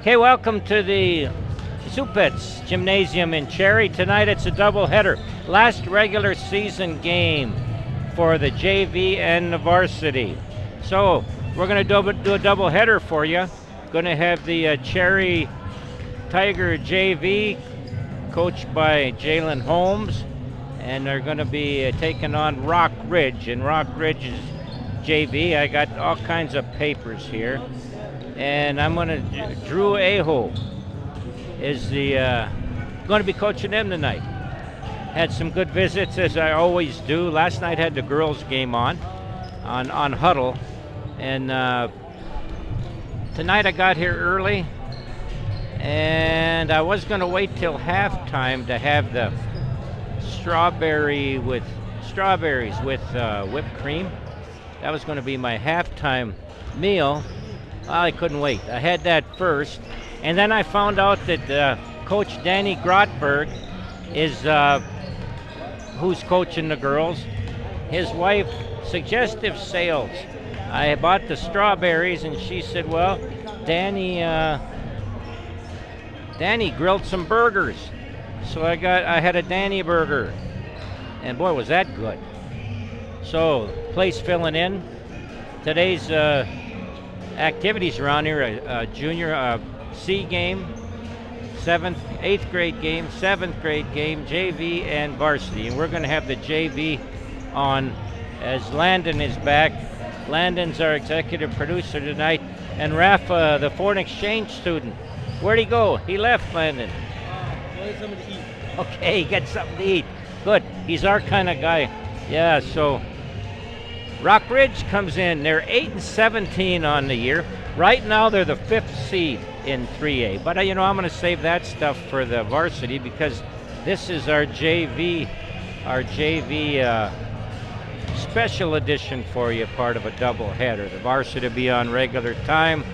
Okay, welcome to the Zupetiz Gymnasium in Cherry. Tonight it's a doubleheader. Last regular season game for the JV and the varsity. So we're going to do a doubleheader for you. Going to have the Cherry Tiger JV coached by Jalen Holmes, and they're going to be taking on Rock Ridge. And Rock Ridge is JV. I got all kinds of papers here. And I'm going to, Drew Aho is going to be coaching them tonight. Had some good visits, as I always do. Last night had the girls game on Huddle. And tonight I got here early. And I was going to wait till halftime to have the strawberries with whipped cream. That was going to be my halftime meal. Well, I couldn't wait. I had that first, and then I found out that Coach Danny Grotberg is who's coaching the girls. His wife, Suggestive Sales. I bought the strawberries, and she said, "Well, Danny grilled some burgers, so I had a Danny burger, and boy, was that good." So, place filling in. Today's activities around here: a junior C game, 8th grade game, 7th grade game, JV and varsity. And we're going to have the JV on as Landon is back. Landon's our executive producer tonight, and Rafa, the foreign exchange student. Where'd he go? He left, Landon. Get something to eat. Okay, get something to eat. Good. He's our kind of guy. Yeah, so Rock Ridge comes in. They're 8-17 on the year. Right now, they're the 5th seed in 3A. But, I'm going to save that stuff for the varsity because this is our JV special edition for you, part of a doubleheader. The varsity will be on regular time.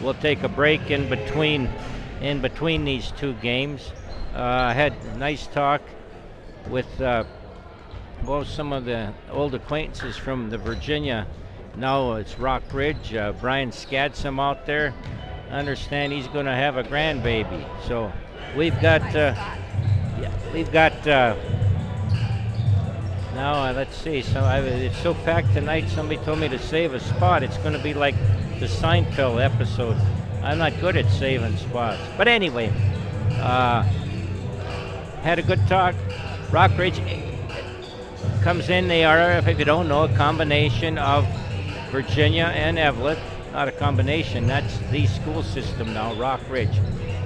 We'll take a break in between these two games. I had a nice talk with both some of the old acquaintances from the Virginia. Now it's Rock Ridge. Brian Scadsom out there. I understand he's going to have a grandbaby. So we've got now let's see. So it's so packed tonight. Somebody told me to save a spot. It's going to be like the Seinfeld episode. I'm not good at saving spots. But anyway, had a good talk. Rock Ridge comes in. They are, if you don't know, a combination of Virginia and Evelyn. Not a combination, that's the school system now, Rock Ridge,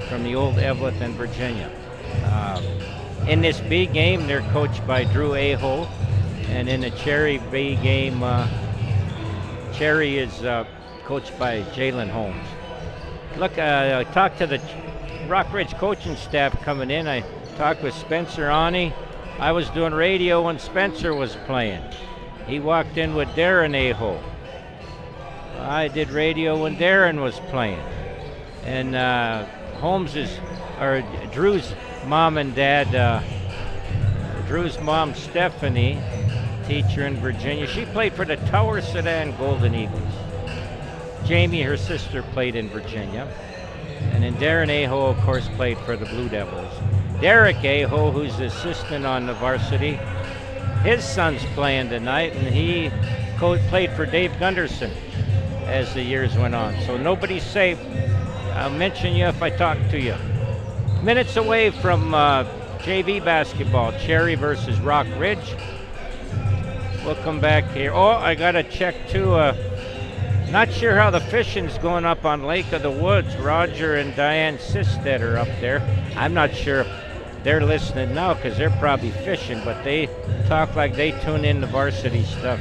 from the old Evelyn and Virginia. In this B game, they're coached by Drew Aho, and in the Cherry B game, Cherry is coached by Jalen Holmes. Look, I talked to the Rock Ridge coaching staff coming in. I talked with Spencer Ani. I was doing radio when Spencer was playing. He walked in with Darren Aho. I did radio when Darren was playing. And Drew's mom and dad, Drew's mom, Stephanie, teacher in Virginia. She played for the Tower Sedan Golden Eagles. Jamie, her sister, played in Virginia. And then Darren Aho, of course, played for the Blue Devils. Derek Aho, who's the assistant on the varsity, his son's playing tonight, and he played for Dave Gunderson as the years went on. So nobody's safe. I'll mention you if I talk to you. Minutes away from JV basketball, Cherry versus Rock Ridge. We'll come back here. Oh, I got to check too. Not sure how the fishing's going up on Lake of the Woods. Roger and Diane Sisted are up there. I'm not sure if they're listening now because they're probably fishing, but they talk like they tune in the varsity stuff.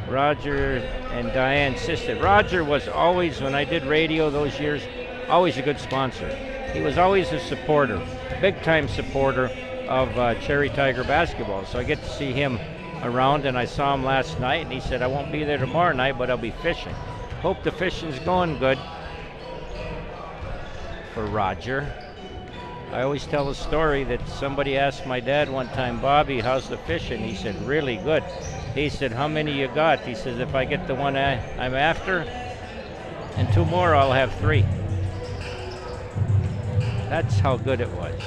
Roger and Diane Sisted. Roger was always, when I did radio those years, always a good sponsor. He was always a supporter, big-time supporter of Cherry Tiger basketball. So I get to see him around, and I saw him last night, and he said, "I won't be there tomorrow night, but I'll be fishing." Hope the fishing's going good for Roger. I always tell a story that somebody asked my dad one time, "Bobby, how's the fishing?" He said, "Really good." He said, "How many you got?" He says, "If I get the one I'm after and 2 more, I'll have 3. That's how good it was.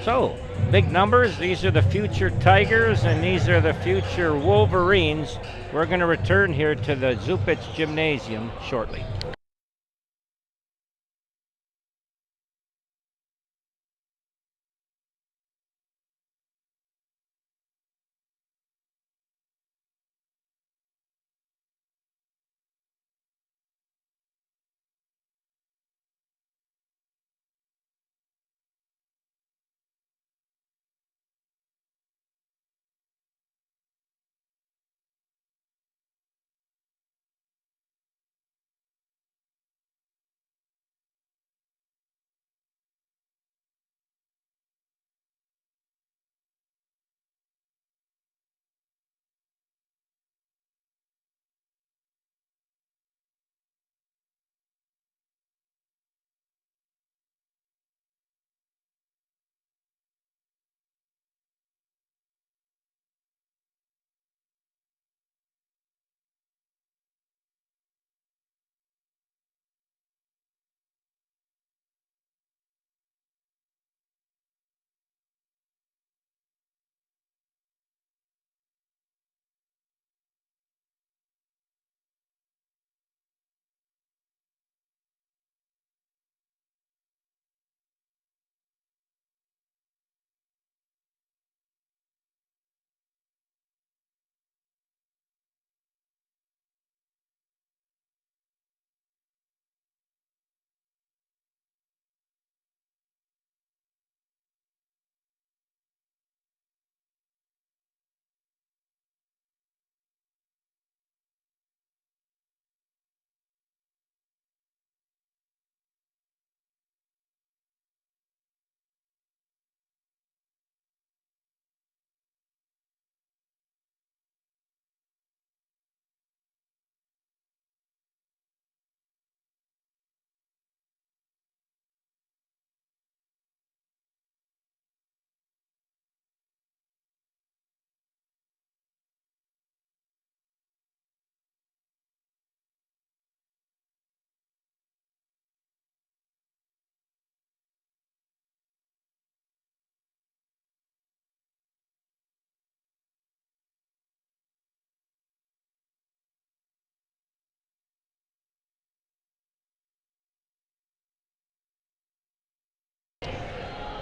So, big numbers. These are the future Tigers, and these are the future Wolverines. We're going to return here to the Zupetiz Gymnasium shortly.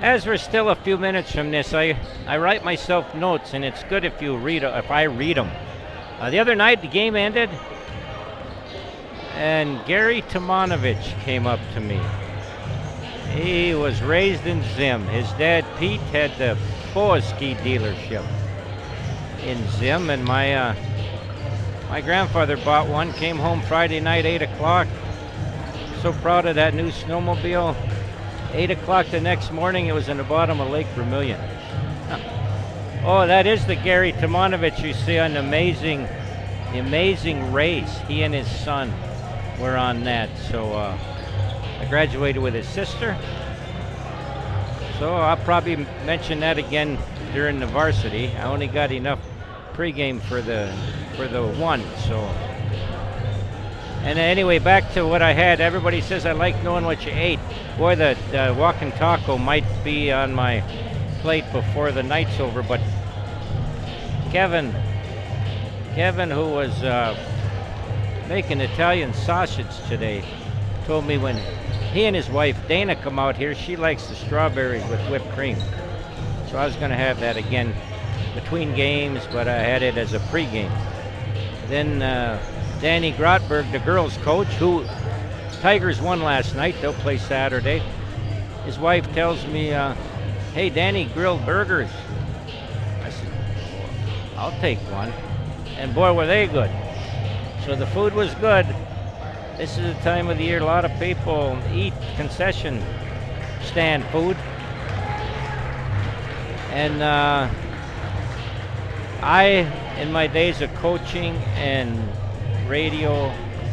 As we're still a few minutes from this, I write myself notes, and it's good if I read them. The other night, the game ended, and Gary Tomanovich came up to me. He was raised in Zim. His dad, Pete, had the Boaski dealership in Zim, and my grandfather bought one, came home Friday night, 8 o'clock. So proud of that new snowmobile. 8 o'clock the next morning, it was in the bottom of Lake Vermilion. Oh, that is the Gary Tomanovich you see on the amazing race. He and his son were on that. So I graduated with his sister. So I'll probably mention that again during the varsity. I only got enough pregame for the one. So. And anyway, back to what I had. Everybody says I like knowing what you ate. Boy, the walking taco might be on my plate before the night's over, but Kevin, who was making Italian sausage today, told me when he and his wife, Dana, come out here, she likes the strawberries with whipped cream. So I was going to have that again between games, but I had it as a pregame. Then Danny Grotberg, the girls' coach, who Tigers won last night. They'll play Saturday. His wife tells me, hey, Danny grilled burgers. I said, I'll take one. And boy, were they good. So the food was good. This is the time of the year a lot of people eat concession stand food. And I, in my days of coaching and radio,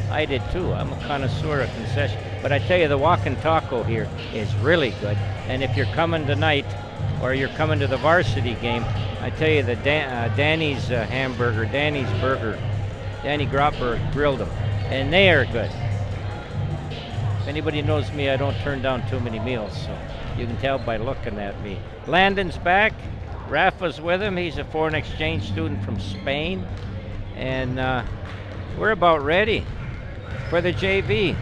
I did too. I'm a connoisseur of concession. But I tell you, the walking taco here is really good. And if you're coming tonight, or you're coming to the varsity game, I tell you, the Danny's hamburger, Danny's burger, Danny Grotberg grilled them, and they are good. If anybody knows me, I don't turn down too many meals, so you can tell by looking at me. Landon's back. Rafa's with him. He's a foreign exchange student from Spain. And we're about ready for the JV.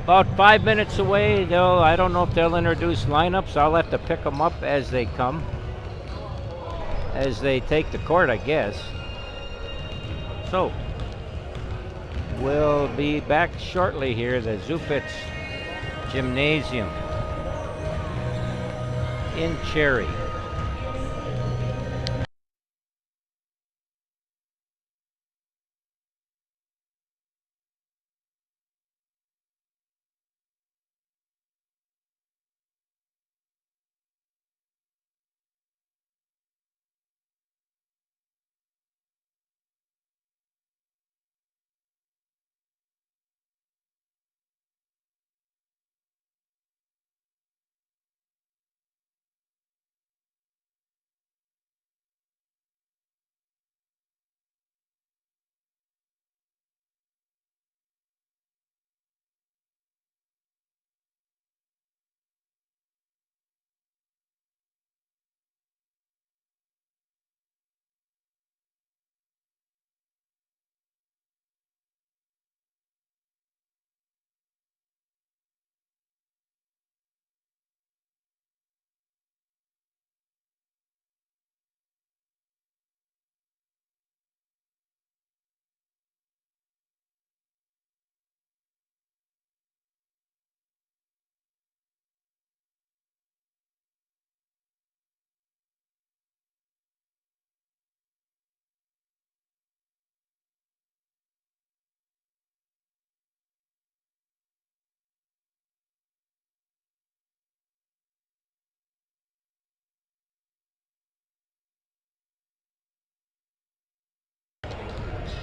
About 5 minutes away, I don't know if they'll introduce lineups. I'll have to pick them up as they come, as they take the court, I guess. So, we'll be back shortly here, the Zupetiz Gymnasium in Cherry.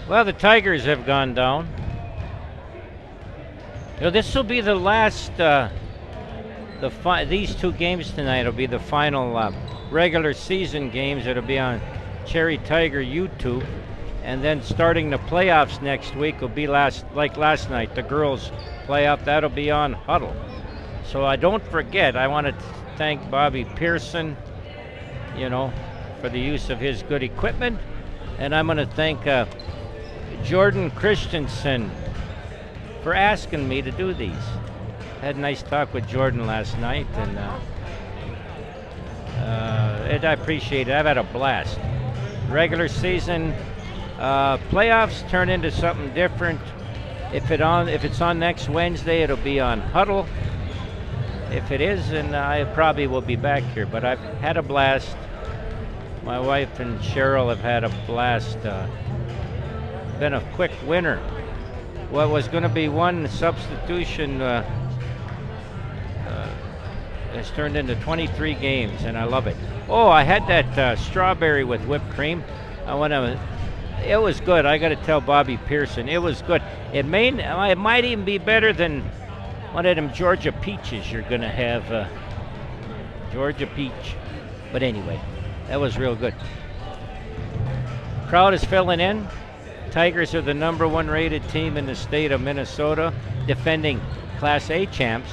Well, the Tigers have gone down. This will be the last. These two games tonight will be the final regular season games. It'll be on Cherry Tiger YouTube, and then starting the playoffs next week will be like last night. The girls playoff, that'll be on Huddle. So I don't forget. I want to thank Bobby Pearson, for the use of his good equipment, and I'm going to thank Jordan Christensen for asking me to do these. Had a nice talk with Jordan last night, and I appreciate it. I've had a blast. Regular season playoffs turn into something different. If it's on next Wednesday, it'll be on Huddle. If it is, then I probably will be back here. But I've had a blast. My wife and Cheryl have had a blast. Been a quick winner. What was going to be one substitution has turned into 23 games, and I love it. Oh, I had that strawberry with whipped cream. It was good. I got to tell Bobby Pearson, it was good. It might even be better than one of them Georgia peaches you're going to have. Georgia peach. But anyway, that was real good. Crowd is filling in. Tigers are the #1 rated team in the state of Minnesota, defending Class A champs.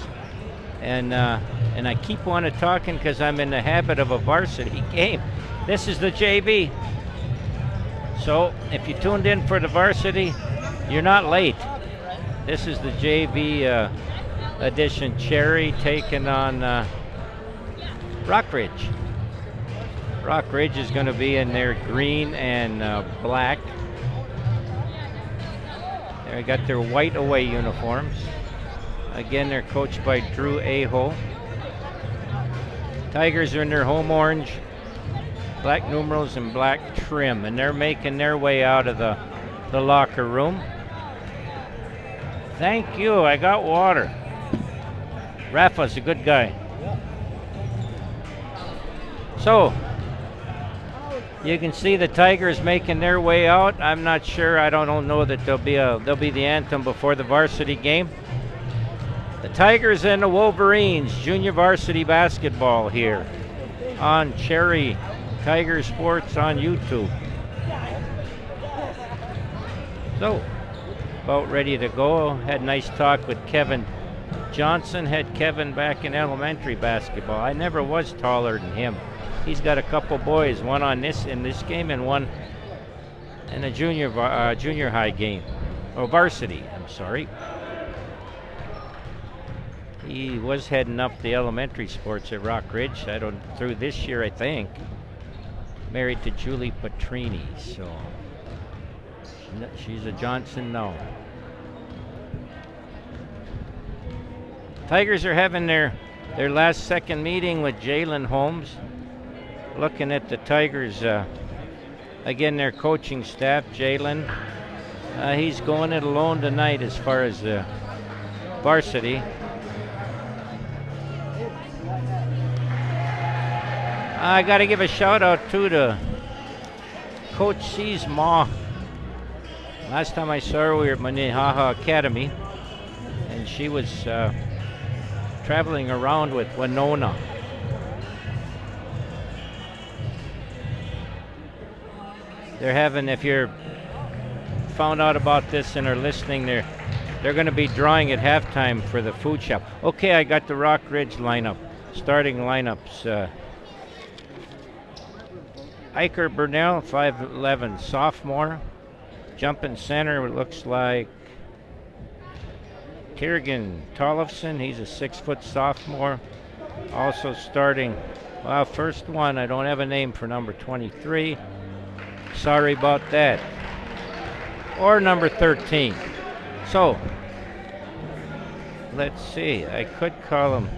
And I keep wanting to talking because I'm in the habit of a varsity game. This is the JV. So if you tuned in for the varsity, you're not late. This is the JV edition. Cherry taking on Rock Ridge. Rock Ridge is going to be in their green and black. They got their white away uniforms. Again, they're coached by Drew Aho. Tigers are in their home orange, black numerals and black trim, and they're making their way out of the locker room. Thank you, I got water. Rafa's a good guy. So, you can see the Tigers making their way out. I'm not sure. I don't know that there'll be the anthem before the varsity game. The Tigers and the Wolverines, Junior Varsity Basketball here on Cherry Tiger Sports on YouTube. So, about ready to go. Had a nice talk with Kevin Johnson. Had Kevin back in elementary basketball. I never was taller than him. He's got a couple boys, one in this game and one in a junior high game. Oh, varsity, I'm sorry. He was heading up the elementary sports at Rock Ridge. Through this year, I think. Married to Julie Petrini, so she's a Johnson now. Tigers are having their last second meeting with Jalen Holmes. Looking at the Tigers, again, their coaching staff, Jalen. He's going it alone tonight as far as varsity. I got to give a shout out too to Coach C's ma. Last time I saw her, we were at Minnehaha Academy, and she was traveling around with Winona. They're having, if you're found out about this and are listening, they're going to be drawing at halftime for the food shop. Okay, I got the Rock Ridge lineup, starting lineups. Iker Burnell, 5'11", sophomore. Jumping center, it looks like Kiergan Tollefson. He's a 6-foot sophomore. Also starting, well, first one, I don't have a name for number 23. Sorry about that. Or number 13. So, let's see. I could call him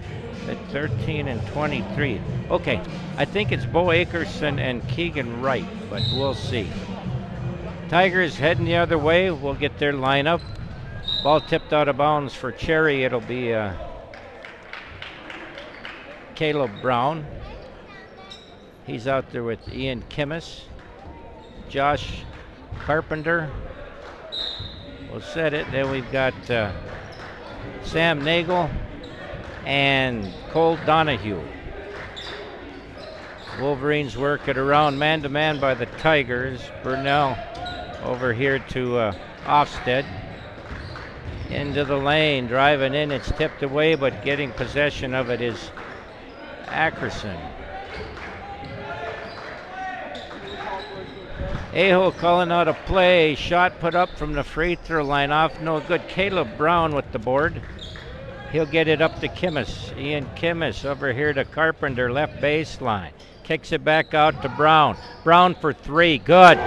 at 13 and 23. Okay, I think it's Bo Akerson and Keegan Wright, but we'll see. Tigers heading the other way. We'll get their lineup. Ball tipped out of bounds for Cherry. It'll be Caleb Brown. He's out there with Ian Kimmis. Josh Carpenter will set it. Then we've got Sam Nagel and Cole Donahue. Wolverines work it around man-to-man by the Tigers. Burnell over here to Ofsted. Into the lane, driving in. It's tipped away, but getting possession of it is Ackerson. Aho calling out a play. Shot put up from the free throw line off. No good. Caleb Brown with the board. He'll get it up to Kimmis. Ian Kimmis over here to Carpenter, left baseline. Kicks it back out to Brown. Brown for three. Good.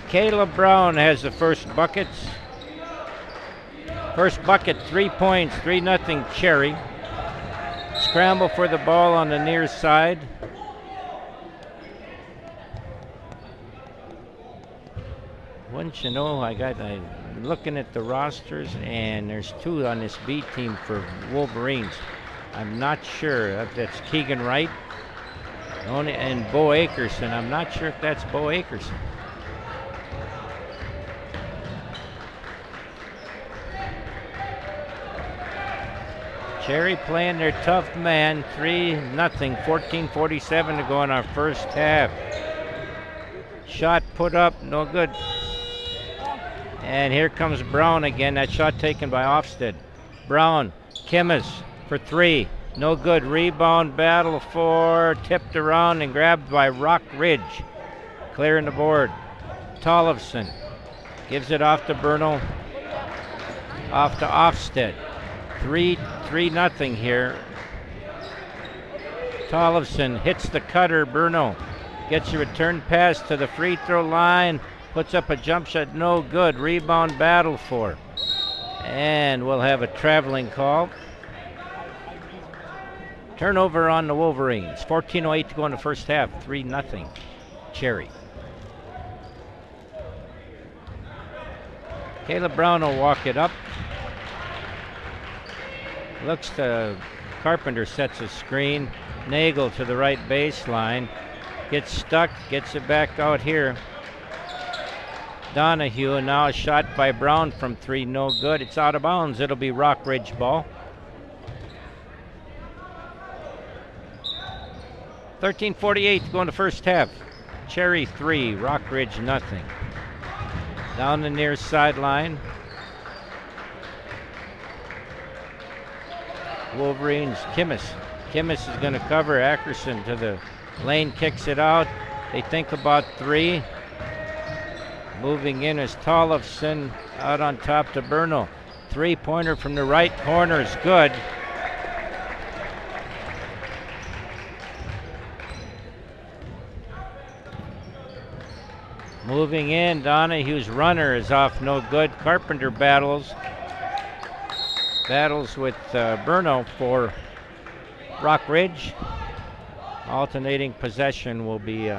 Caleb Brown has the first buckets. First bucket, 3 points, 3-0 Cherry. Scramble for the ball on the near side. Wouldn't you know, I'm looking at the rosters, and there's two on this B team for Wolverines. I'm not sure if that's Keegan Wright and Bo Akerson. I'm not sure if that's Bo Akerson. Cherry playing their tough man, 3-0, 14:47 to go in our first half. Shot put up, no good. And here comes Brown again. That shot taken by Ofsted. Brown, Kimmis for three, no good. Rebound battle for, tipped around and grabbed by Rock Ridge. Clearing the board. Tollefson gives it off to Burnell, off to Ofsted. 3-0 here. Tollefson hits the cutter. Burnell gets a return pass to the free throw line. Puts up a jump shot, no good. Rebound battle for. And we'll have a traveling call. Turnover on the Wolverines. 14:08 to go in the first half. 3-0 Cherry. Caleb Brown will walk it up. Looks to Carpenter, sets a screen. Nagel to the right baseline. Gets stuck, gets it back out here. Donahue, and now a shot by Brown from three, no good. It's out of bounds. It'll be Rock Ridge ball. 13:48 to go in the first half. Cherry 3, Rock Ridge nothing. Down the near sideline. Wolverines, Kimmis. Kimmis is going to cover. Ackerson to the lane, kicks it out. They think about 3. Moving in is Tollefson out on top to Bernal. 3-pointer from the right corner is good. Moving in, Donahue's runner is off, no good. Carpenter battles with Bernal for Rock Ridge. Alternating possession will be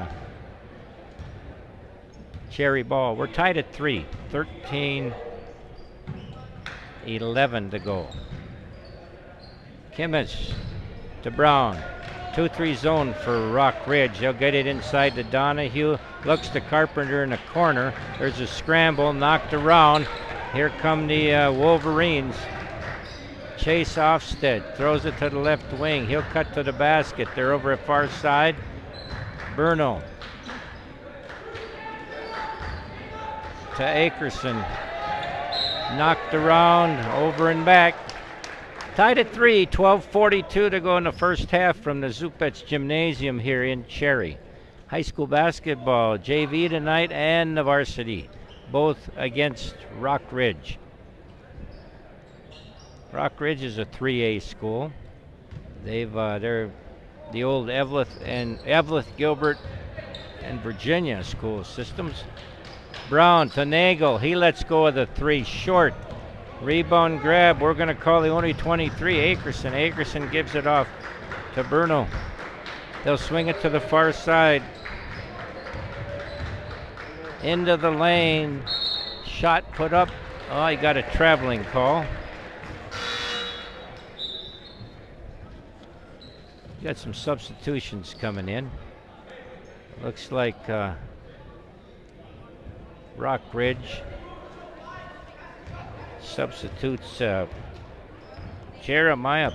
Cherry ball. We're tied at 3. 13-11 to go. Kimmis to Brown. 2-3 zone for Rock Ridge. They'll get it inside to Donahue. Looks to Carpenter in the corner. There's a scramble, knocked around. Here come the Wolverines. Chase Ofsted throws it to the left wing. He'll cut to the basket. They're over at far side. Bernal to Akerson. Knocked around, over and back. Tied at 3, 12:42 to go in the first half from the Zupetiz Gymnasium here in Cherry. High school basketball, JV tonight and the varsity, both against Rock Ridge. Rock Ridge is a 3A school. They're the old Eveleth, Gilbert, and Virginia school systems. Brown to Nagel. He lets go of the 3 short. Rebound grab. We're going to call the only 23. Akerson. Akerson gives it off to Bernal. They'll swing it to the far side. Into the lane. Shot put up. Oh, he got a traveling call. Got some substitutions coming in. Looks like Rock Ridge substitutes Jeremiah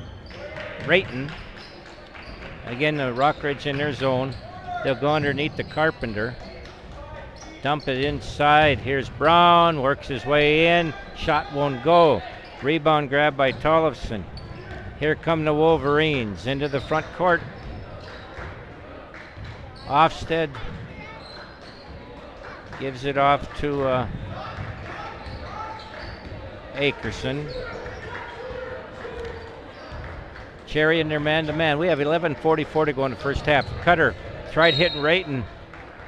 Brayton. Again, the Rock Ridge in their zone. They'll go underneath the Carpenter. Dump it inside. Here's Brown. Works his way in. Shot won't go. Rebound grab by Tollefson. Here come the Wolverines into the front court. Ofsted gives it off to Akerson. Cherry in their man-to-man. We have 11:44 to go in the first half. Cutter tried hitting Rayton.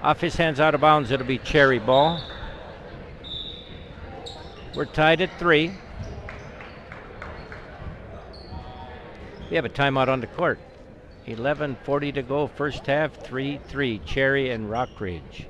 Off his hands, out of bounds. It'll be Cherry ball. We're tied at 3. We have a timeout on the court. 11:40 to go, first half, 3-3, Cherry and Rock Ridge.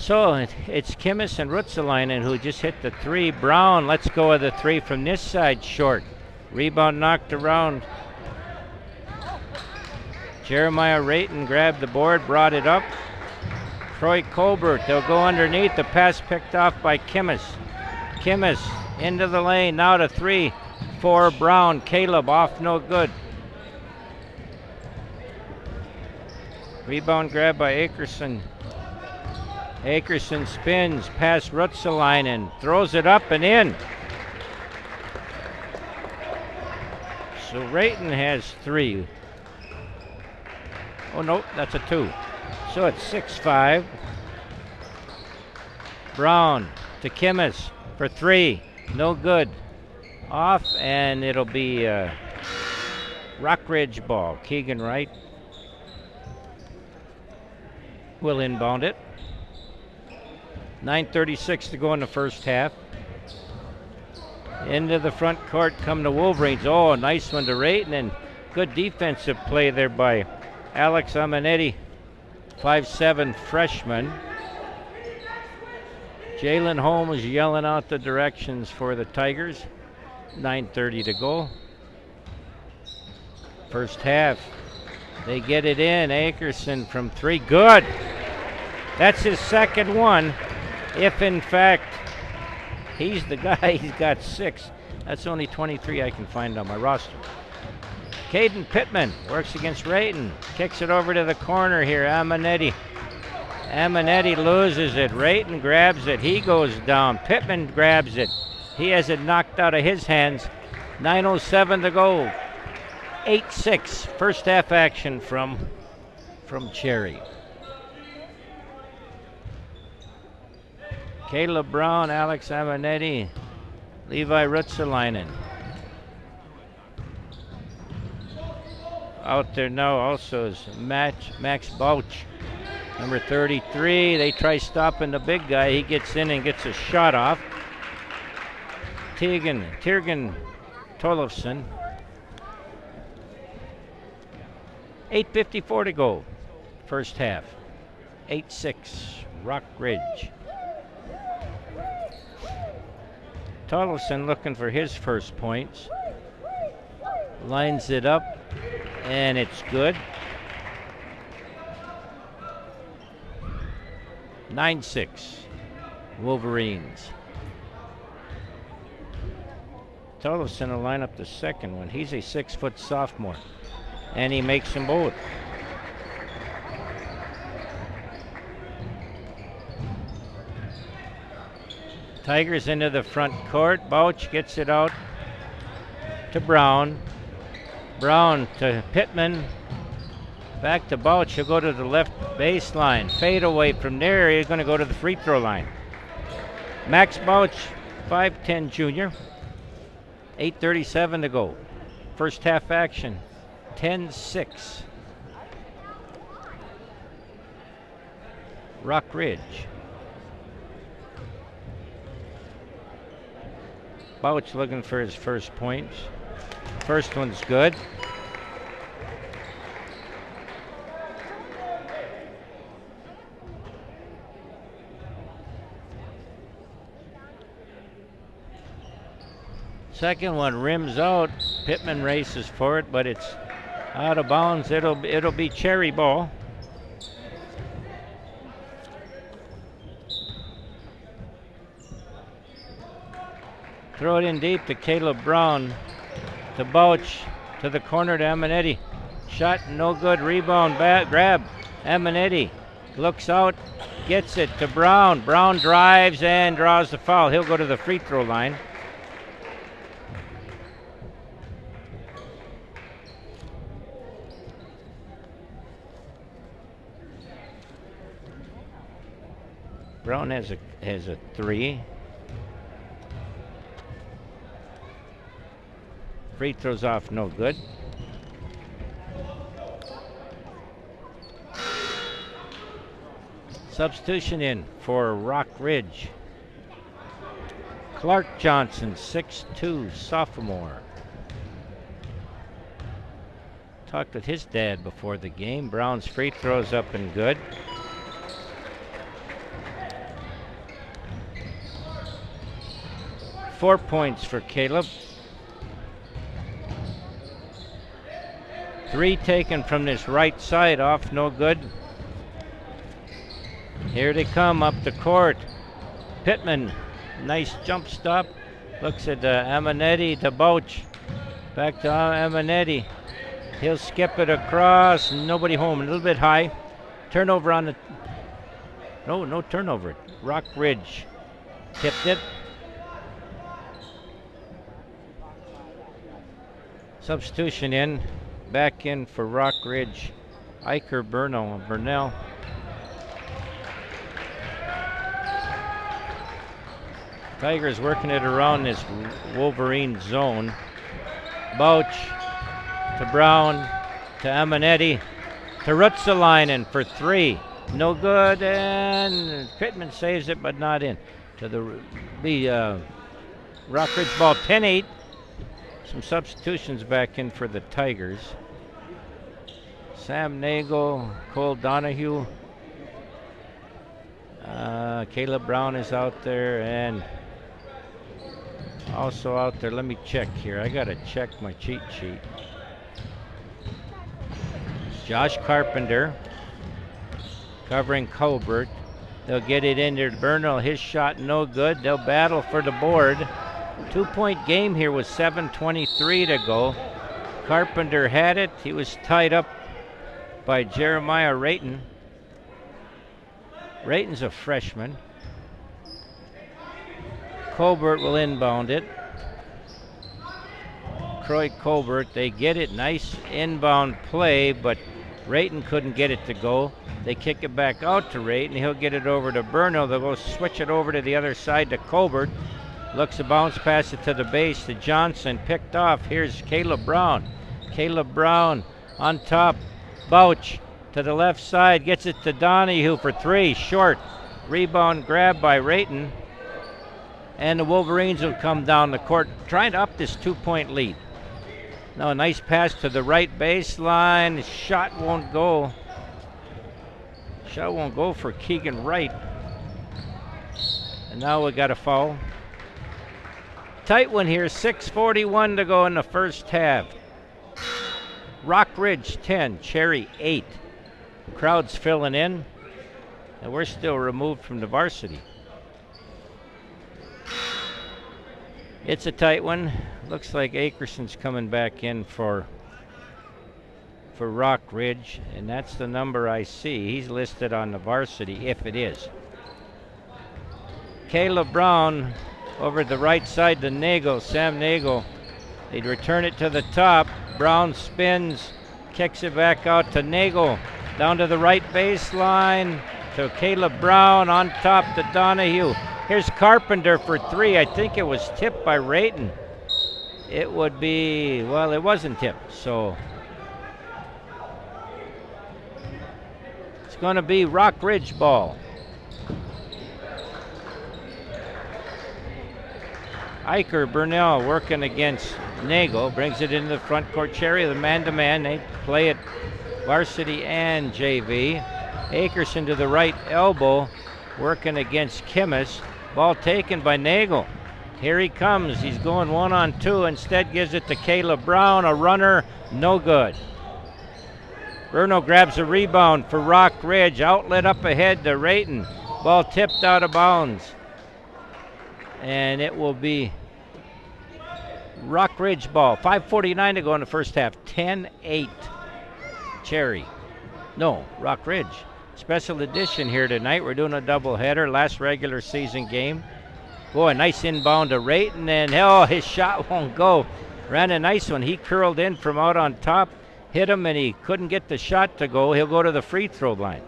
So it's Kimmis and Rutzelainen who just hit the three. Brown lets go of the three from this side, short. Rebound knocked around. Jeremiah Rayton grabbed the board, brought it up. Troy Colbert, they'll go underneath. The pass picked off by Kimmis. Kimmis into the lane, now to three for Brown. Caleb off, no good. Rebound grab by Akerson. Akerson spins past Rutzelainen, throws it up and in. So Rayton has three. Oh no, that's a two. So it's 6-5. Brown to Kimmis for three, no good. Off, and it'll be Rockridge ball. Keegan Wright will inbound it. 9:36 to go in the first half. Into the front court come the Wolverines. Oh, a nice one to Rayton, and good defensive play there by Alex Amanetti, 5'7" freshman. Jalen Holmes yelling out the directions for the Tigers. 9:30 to go. First half. They get it in. Akerson from three. Good. That's his second one. If in fact he's the guy, he's got 6. That's only 23 I can find on my roster. Caden Pittman works against Rayton. Kicks it over to the corner here. Amanetti. Amanetti loses it. Rayton grabs it. He goes down. Pittman grabs it. He has it knocked out of his hands. 9:07 to go. 8-6. First half action from Cherry. Caleb Brown, Alex Amanetti, Levi Rutzelainen. Out there now also is Max Bouch, number 33. They try stopping the big guy. He gets in and gets a shot off. Tiergan Tollefson. 8:54 to go. First half. 8-6. Rock Ridge. Tollefson looking for his first points. Lines it up, and it's good. 9-6. Wolverines. Tollefson will line up the second one. He's a 6-foot sophomore, and he makes them both. Tigers into the front court. Bouch gets it out to Brown. Brown to Pittman. Back to Bouch. He'll go to the left baseline. Fade away from there. He's going to go to the free throw line. Max Bouch, 5'10" junior. 8:37 to go. First half action. 10-6. Rock Ridge. Bouch looking for his first points. First one's good. Second one rims out. Pittman races for it, but it's out of bounds. It'll be Cherry ball. Throw it in deep to Caleb Brown. To Bouch. To the corner to Amanetti. Shot no good. Rebound grab. Amanetti looks out. Gets it to Brown. Brown drives and draws the foul. He'll go to the free throw line. Brown has a 3. Free throws off, no good. Substitution in for Rock Ridge. Clark Johnson, 6'2", sophomore. Talked with his dad before the game. Brown's free throws up and good. 4 points for Caleb. 3 taken from this right side off, no good. Here they come up the court. Pittman, nice jump stop. Looks at Amanetti to Bouch. Back to Amanetti. He'll skip it across. Nobody home. A little bit high. Turnover on the... No turnover. Rock Ridge tipped it. Substitution in. Back in for Rock Ridge. Iker Burnell. Tigers working it around this Wolverine zone. Bouch to Brown to Amanetti to Rutzelainen for 3. No good, and Pittman saves it, but not in. To the Rockridge ball, 10-8. Some substitutions back in for the Tigers. Sam Nagel, Cole Donahue. Caleb Brown is out there, and also out there, let me check here. I gotta check my cheat sheet. Josh Carpenter covering Colbert. They'll get it into Burnell. His shot no good. They'll battle for the board. 2-point game here with 7:23 to go. Carpenter had it. He was tied up by Jeremiah Rayton. Rayton's a freshman. Colbert will inbound it. Croy Colbert, they get it. Nice inbound play, but Rayton couldn't get it to go. They kick it back out to Rayton. He'll get it over to Burnell. They'll go switch it over to the other side to Colbert. Looks to bounce pass it to the base to Johnson. Picked off. Here's Caleb Brown. Caleb Brown on top. Bouch to the left side. Gets it to Donahue for 3. Short. Rebound grab by Rayton. And the Wolverines will come down the court trying to up this 2-point lead. Now a nice pass to the right baseline. Shot won't go. Shot won't go for Keegan Wright. And now we got a foul. Tight one here, 6:41 to go in the first half. Rock Ridge 10, Cherry 8. Crowd's filling in, and we're still removed from the varsity. It's a tight one. Looks like Akerson's coming back in for Rock Ridge, and that's the number I see. He's listed on the varsity, if it is. Caleb Brown over the right side to Nagel, Sam Nagel. They'd return it to the top. Brown spins, kicks it back out to Nagel. Down to the right baseline to Caleb Brown, on top to Donahue. Here's Carpenter for 3. I think it was tipped by Rayton. It would be, well, it wasn't tipped, so it's going to be Rock Ridge ball. Iker Burnell working against Nagel, brings it into the front court. Cherry, the man-to-man. They play it varsity and JV. Akerson to the right elbow, working against Kimmis. Ball taken by Nagel. Here he comes. He's going 1-on-2. Instead gives it to Caleb Brown. A runner, no good. Bruno grabs a rebound for Rock Ridge. Outlet up ahead to Rayton. Ball tipped out of bounds. And it will be Rock Ridge ball. 5:49 to go in the first half. 10-8. Cherry. No, Rock Ridge. Special edition here tonight. We're doing a doubleheader. Last regular season game. Boy, nice inbound to Rayton, and his shot won't go. Ran a nice one. He curled in from out on top, hit him, and he couldn't get the shot to go. He'll go to the free throw line.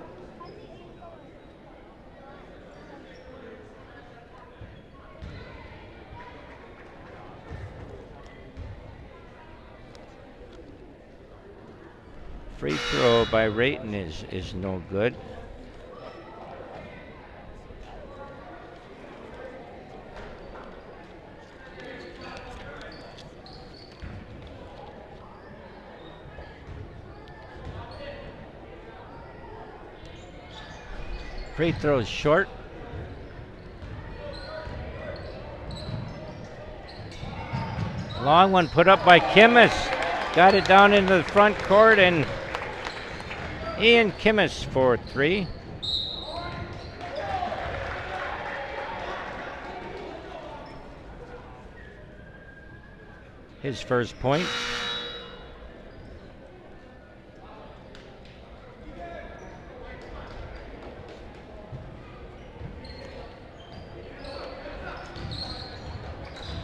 Free throw by Rayton is no good. Free throws short. Long one put up by Kimmis. Got it down into the front court, and Ian Kimmis for 3. His first point.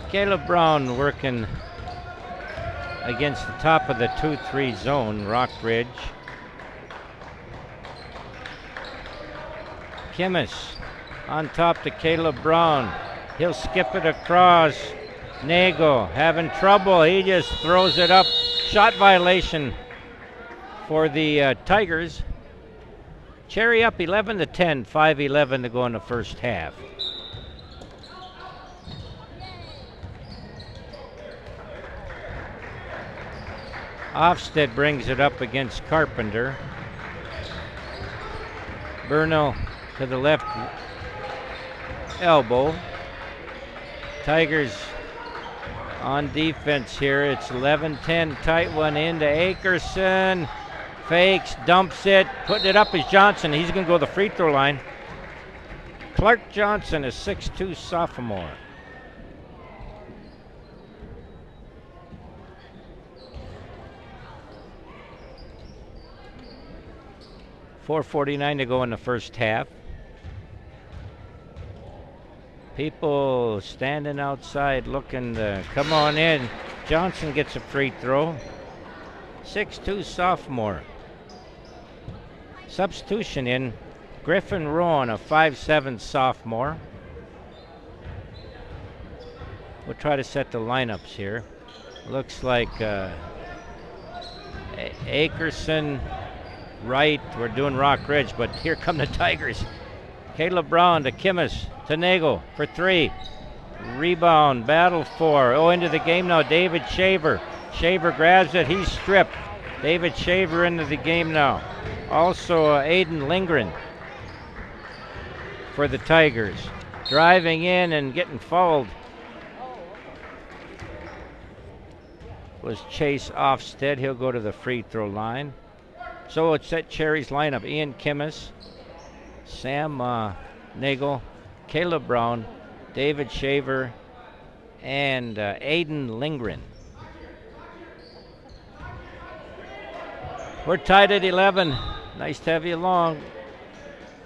Caleb Brown working against the top of the 2-3 zone, Rockridge. Kimmis on top to Caleb Brown. He'll skip it across. Nagel having trouble. He just throws it up. Shot violation for the Tigers. Cherry up 11-10, 5:11 to go in the first half. Ofsted brings it up against Carpenter. Burnell to the left elbow. Tigers on defense here. It's 11-10, tight one into Akerson. Fakes, dumps it, putting it up is Johnson. He's going to go to the free throw line. Clark Johnson, a 6'2" sophomore. .449 to go in the first half. People standing outside looking to come on in. Johnson gets a free throw. 6'2" sophomore. Substitution in Griffin Rowan, a 5'7" sophomore. We'll try to set the lineups here. Looks like Akerson, right, we're doing Rockridge, but here come the Tigers. Caleb Brown to Kimmis to Nagel for 3. Rebound, battle for. Oh, into the game now, David Shaver. Shaver grabs it, he's stripped. David Shaver into the game now. Also Aiden Lindgren for the Tigers. Driving in and getting fouled was Chase Ofsted. He'll go to the free throw line. So it's at Cherry's lineup. Ian Kimmis, Sam Nagel, Caleb Brown, David Shaver, and Aiden Lindgren. We're tied at 11. Nice to have you along.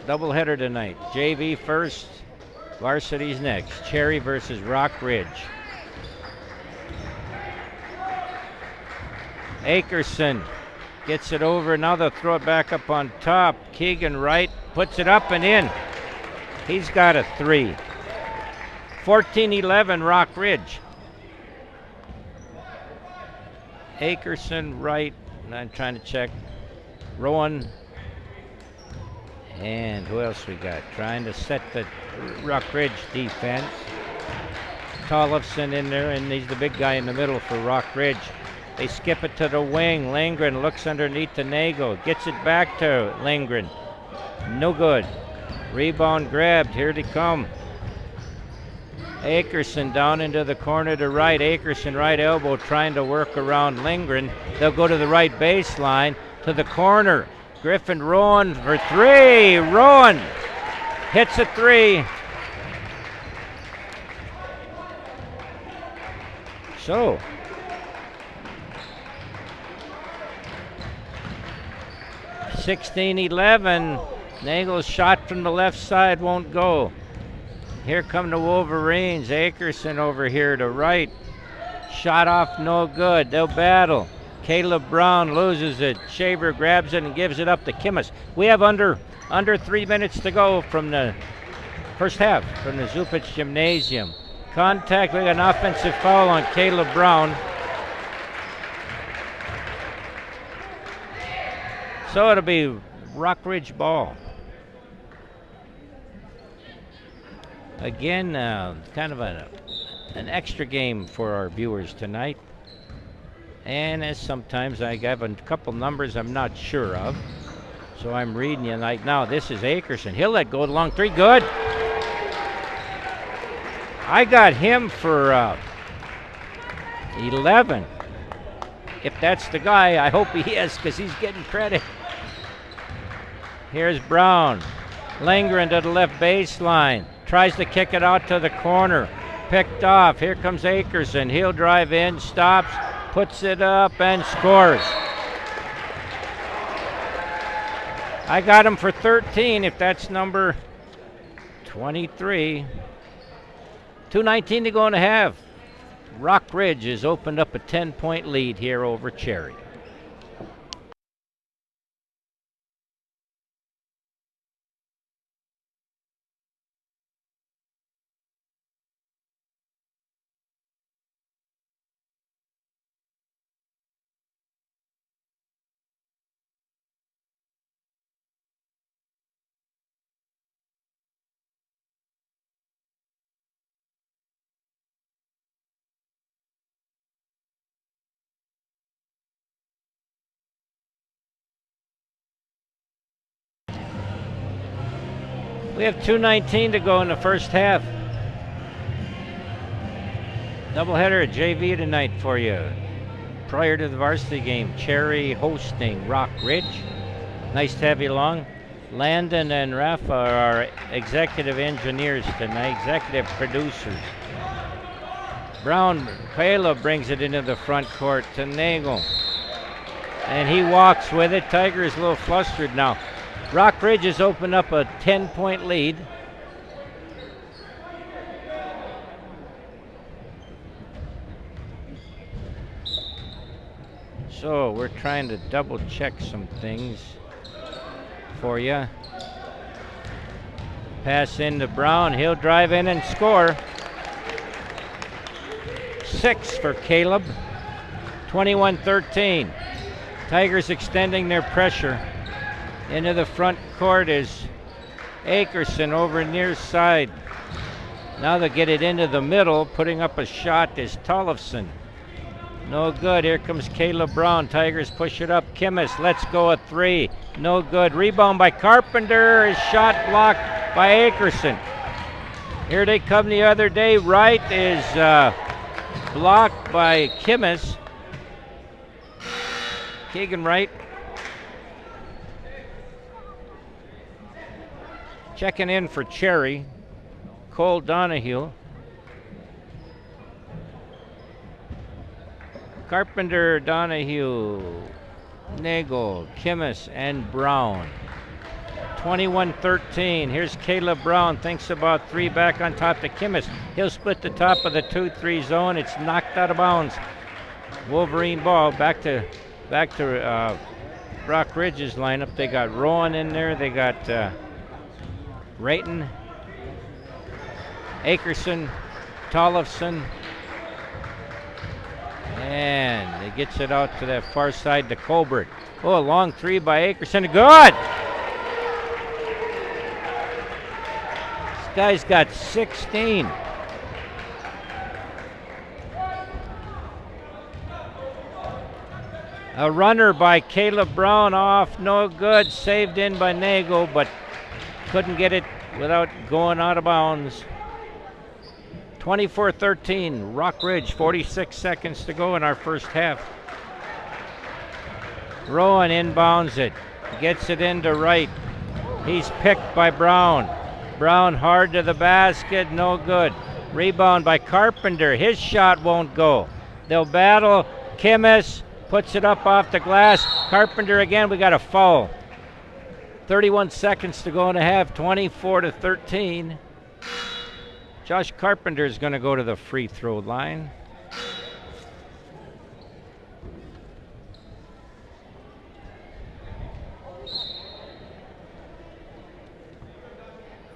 Doubleheader tonight. JV first, varsity's next. Cherry versus Rockridge. Akerson gets it over. Now they'll throw it back up on top. Keegan Wright puts it up and in. He's got a 3. 14-11 Rockridge. Akerson, Wright, and I'm trying to check. Rowan. And who else we got? Trying to set the Rockridge defense. Tollefson in there, and he's the big guy in the middle for Rockridge. They skip it to the wing. Lindgren looks underneath the Nagel. Gets it back to Lindgren. No good. Rebound grabbed. Here they come. Akerson down into the corner to Wright. Akerson right elbow trying to work around Lindgren. They'll go to the right baseline to the corner. Griffin Rowan for 3. Rowan hits a 3. So 16-11. Nagel's shot from the left side won't go. Here come the Wolverines. Akerson over here to right. Shot off, no good. They'll battle. Caleb Brown loses it. Shaver grabs it and gives it up to Kimmis. We have under 3 minutes to go from the first half from the Zupetiz Gymnasium. Contact, we got an offensive foul on Caleb Brown. So it'll be Rockridge ball. Again, kind of an extra game for our viewers tonight. And as sometimes I have a couple numbers I'm not sure of. So I'm reading you like now. This is Akerson. He'll let go the long 3. Good. I got him for 11. If that's the guy, I hope he is, because he's getting credit. Here's Brown. Lingering to the left baseline. Tries to kick it out to the corner. Picked off. Here comes Akerson. He'll drive in, stops, puts it up, and scores. I got him for 13, if that's number 23. 2:19 to go in the half. Rock Ridge has opened up a 10-point lead here over Cherry. We have 2:19 to go in the first half. Doubleheader at JV tonight for you. Prior to the varsity game, Cherry hosting Rock Ridge. Nice to have you along. Landon and Rafa are our executive engineers tonight, executive producers. Brown, Caleb brings it into the front court to Nagel. And he walks with it. Tiger is a little flustered now. Rock Ridge has opened up a 10-point lead. So we're trying to double check some things for you. Pass into Brown. He'll drive in and score. 6 for Caleb. 21-13. Tigers extending their pressure. Into the front court is Akerson over near side. Now they get it into the middle. Putting up a shot is Tollefson. No good. Here comes Caleb Brown. Tigers push it up. Kimmis lets go a 3. No good. Rebound by Carpenter. His shot blocked by Akerson. Here they come the other day. Wright is blocked by Kimmis. Keegan Wright. Checking in for Cherry, Cole Donahue. Carpenter, Donahue, Nagel, Kimmis, and Brown. 21-13. Here's Caleb Brown. Thinks about 3 back on top to Kimmis. He'll split the top of the 2-3 zone. It's knocked out of bounds. Wolverine ball. Back to Rock Ridge's lineup. They got Rowan in there. They got Rayton, Akerson, Tollefson, and it gets it out to that far side to Colbert. Oh, a long 3 by Akerson. Good! This guy's got 16. A runner by Caleb Brown off, no good. Saved in by Nagel, but couldn't get it without going out of bounds. 24-13, Rock Ridge, 46 seconds to go in our first half. Rowan inbounds it, gets it into Wright. He's picked by Brown. Brown hard to the basket, no good. Rebound by Carpenter, his shot won't go. They'll battle. Kimmis puts it up off the glass. Carpenter again, we got a foul. 31 seconds to go in a half, 24-13. Josh Carpenter is going to go to the free throw line.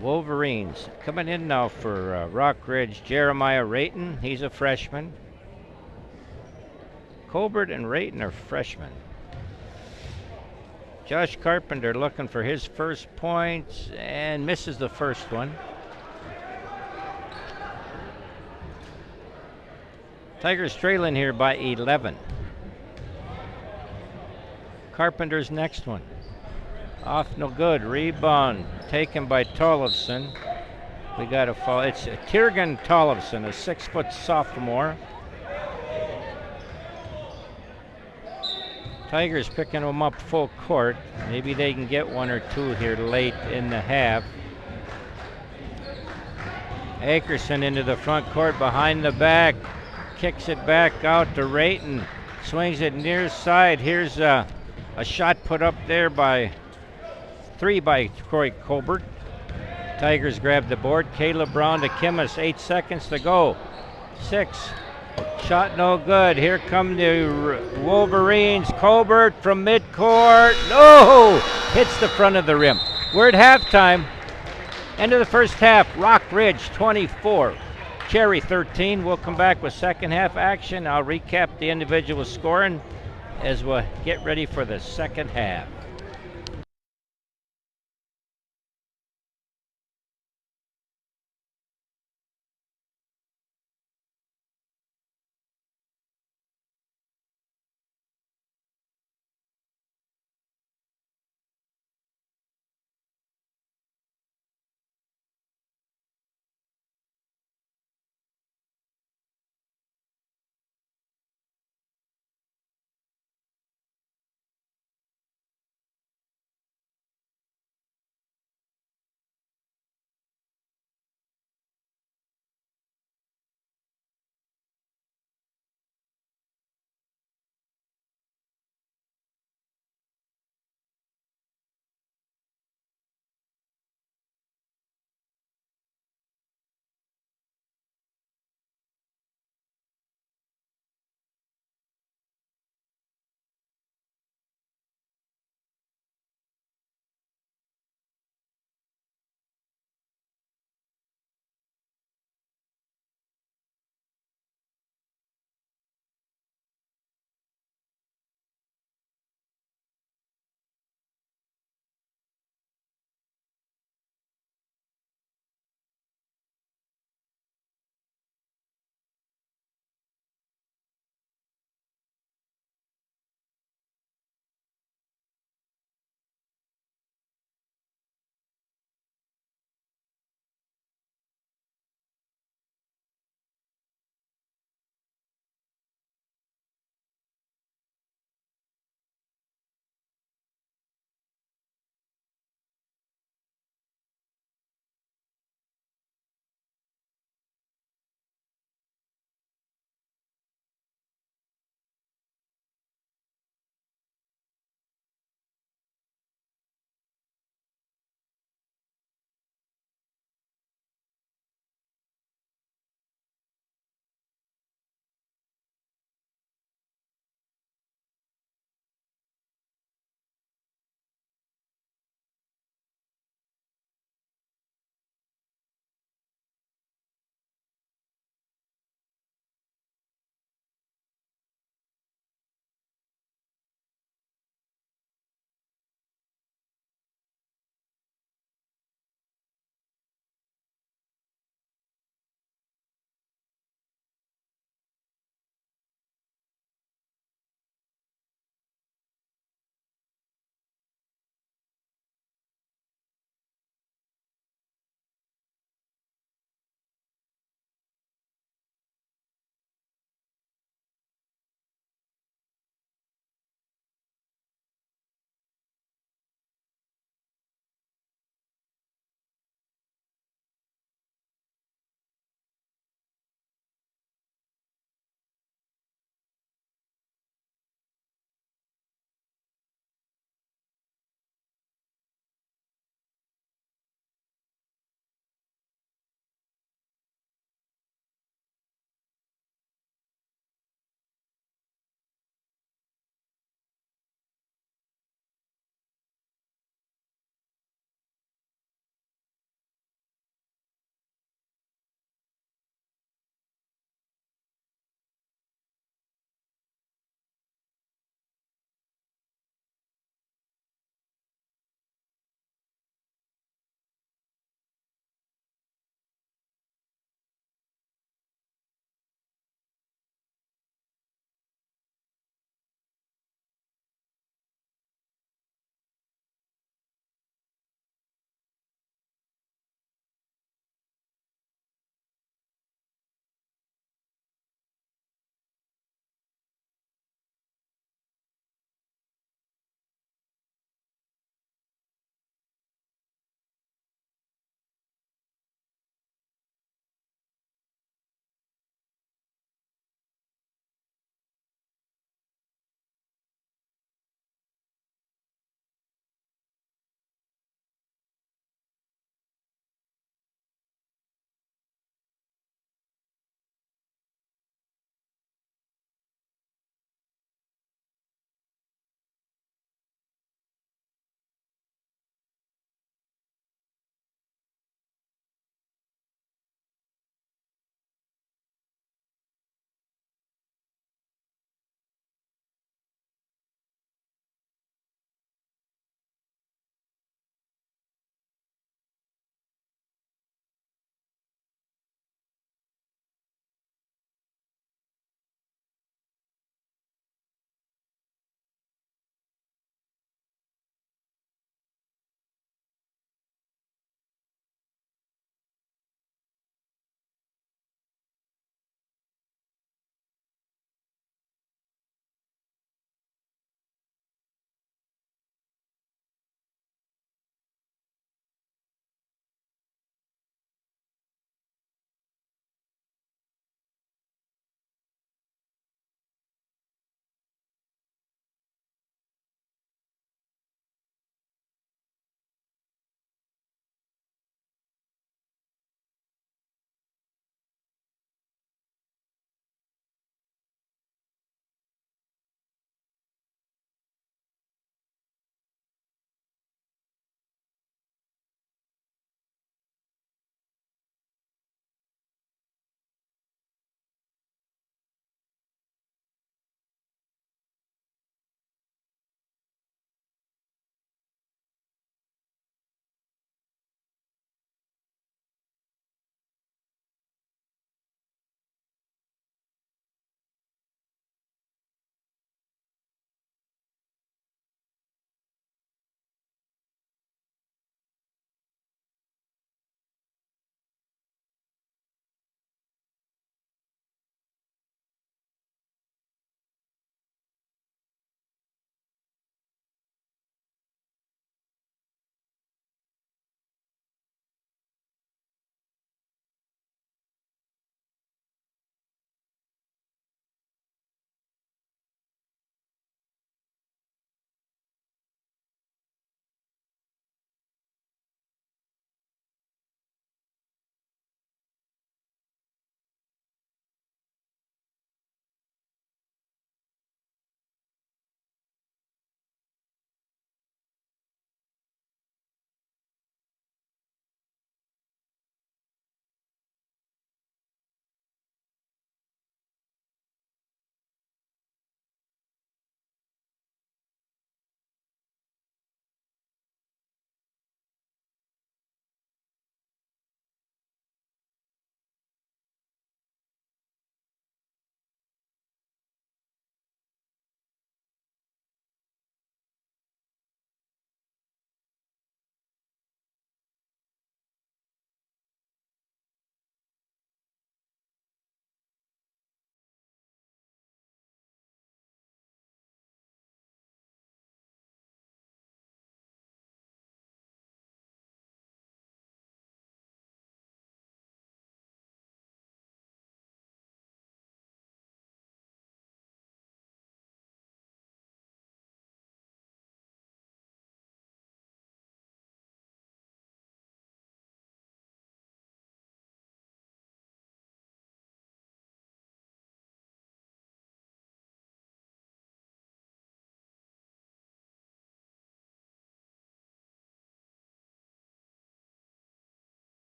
Wolverines coming in now for Rock Ridge. Jeremiah Rayton, he's a freshman. Colbert and Rayton are freshmen. Josh Carpenter looking for his first points and misses the first one. Tigers trailing here by 11. Carpenter's next one. Off, no good. Rebound taken by Tollefson. We got a foul. It's Tiergan Tollefson, a 6-foot sophomore. Tigers picking them up full court. Maybe they can get one or two here late in the half. Akerson into the front court behind the back. Kicks it back out to Rayton. Swings it near side. Here's a shot put up there by Troy Colbert. Tigers grab the board. Caleb Brown to Kimmis. 8 seconds to go. 6. Shot no good. Here come the Wolverines. Colbert from midcourt. No! Hits the front of the rim. We're at halftime. End of the first half. Rock Ridge 24. Cherry 13. We'll come back with second half action. I'll recap the individual scoring as we get ready for the second half.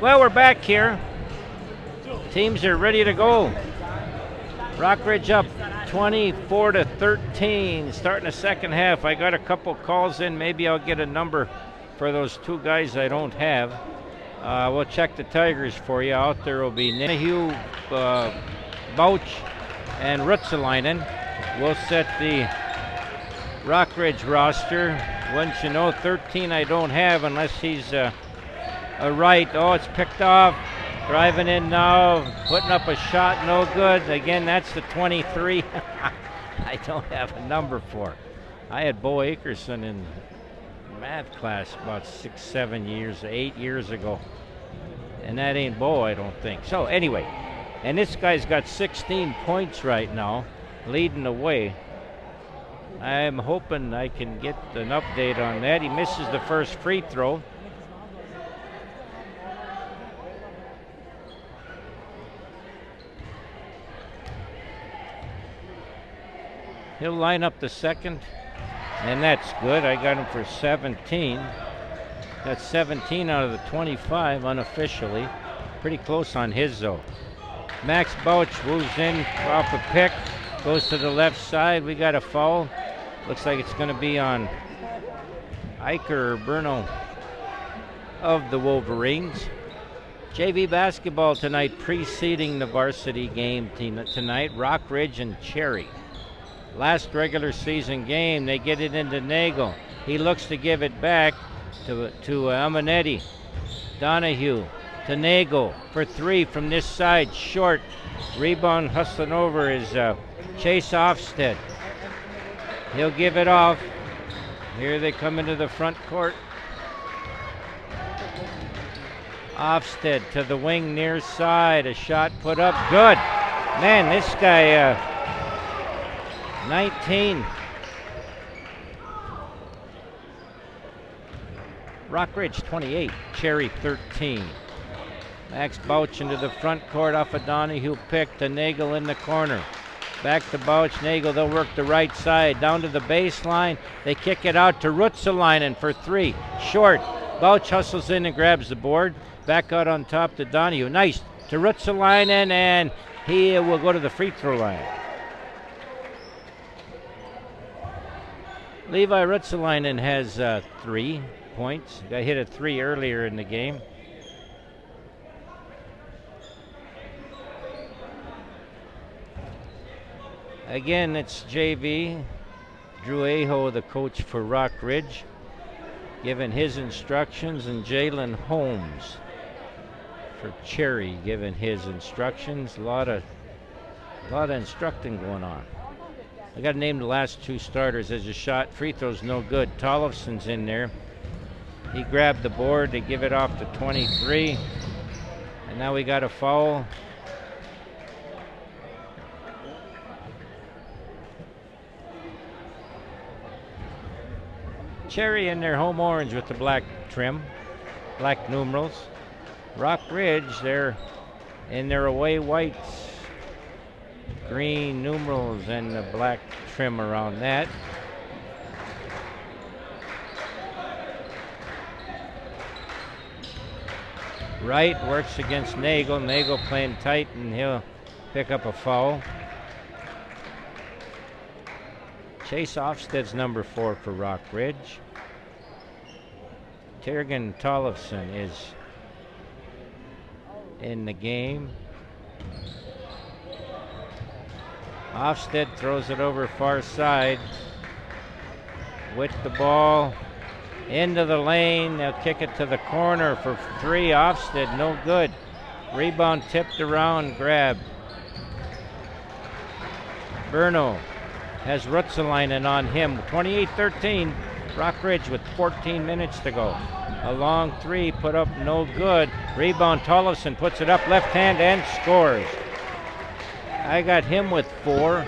Well, we're back here. Teams are ready to go. Rockridge up 24-13, starting the second half. I got a couple calls in. Maybe I'll get a number for those two guys I don't have. We'll check the Tigers for you. Out there will be Nahue, Bouch, and Rutzelainen. We'll set the Rockridge roster. Wouldn't you know, 13 I don't have unless he's a right. Oh, it's picked off. Driving in now, putting up a shot, no good. Again, that's the 23 I don't have a number for. I had Bo Akerson in math class about 8 years ago. And that ain't Bo, I don't think. So anyway, and this guy's got 16 points right now, leading the way. I'm hoping I can get an update on that. He misses the first free throw. He'll line up the second, and that's good. I got him for 17. That's 17 out of the 25 unofficially. Pretty close on his, though. Max Bouch moves in off a pick, goes to the left side. We got a foul. Looks like it's going to be on Eicher or Bruno of the Wolverines. JV basketball tonight, preceding the varsity game tonight. Rockridge and Cherry. Last regular season game, they get it into Nagel. He looks to give it back to Amanetti. Donahue to Nagel for three from this side, short. Rebound hustling over is Chase Ofsted. He'll give it off. Here they come into the front court. Ofsted to the wing near side. A shot put up. Good. Man, this guy, 19. Rockridge 28, Cherry 13. Max Bouch into the front court off a Donahue pick to Nagel in the corner. Back to Bouch, Nagel, they'll work the right side. Down to the baseline, they kick it out to Rutzelainen for three. Short, Bouch hustles in and grabs the board. Back out on top to Donahue. Nice to Rutzelainen, and he will go to the free throw line. Levi Rutzelainen has 3 points. Got hit a 3 earlier in the game. Again, it's JV. Drew Aho, the coach for Rockridge, giving his instructions, and Jalen Holmes for Cherry giving his instructions. A lot of instructing going on. I got to name the last 2 starters. As a shot, free throw's no good. Tollefson's in there. He grabbed the board to give it off to 23. And now we got a foul. Cherry in their home orange with the black trim, black numerals. Rockridge, they're in their away whites, green numerals and the black trim around that. Wright works against Nagel. Nagel playing tight, and he'll pick up a foul. Chase Ofsted's number 4 for Rockridge. Tergan Tollefson is in the game. Ofsted throws it over far side with the ball into the lane. They'll kick it to the corner for 3. Ofsted, no good. Rebound tipped around, grabbed. Berno has Rutzelainen on him. 28-13, Rockridge with 14 minutes to go. A long 3 put up, no good. Rebound, Tollefson puts it up left hand and scores. I got him with 4.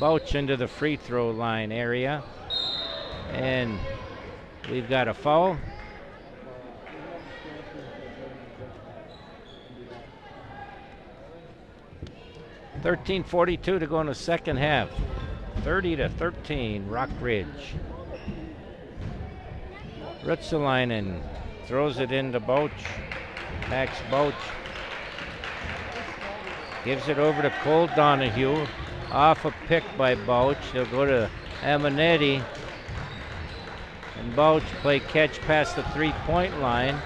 Bouch into the free throw line area. And we've got a foul. .42 to go in the second half. 30-13, Rockridge. Rutsalainen throws it into Bouch. Max Bouch. Gives it over to Cole Donahue. Off a pick by Bouch. They'll go to Amanetti. And Bouch play catch past the 3-point line.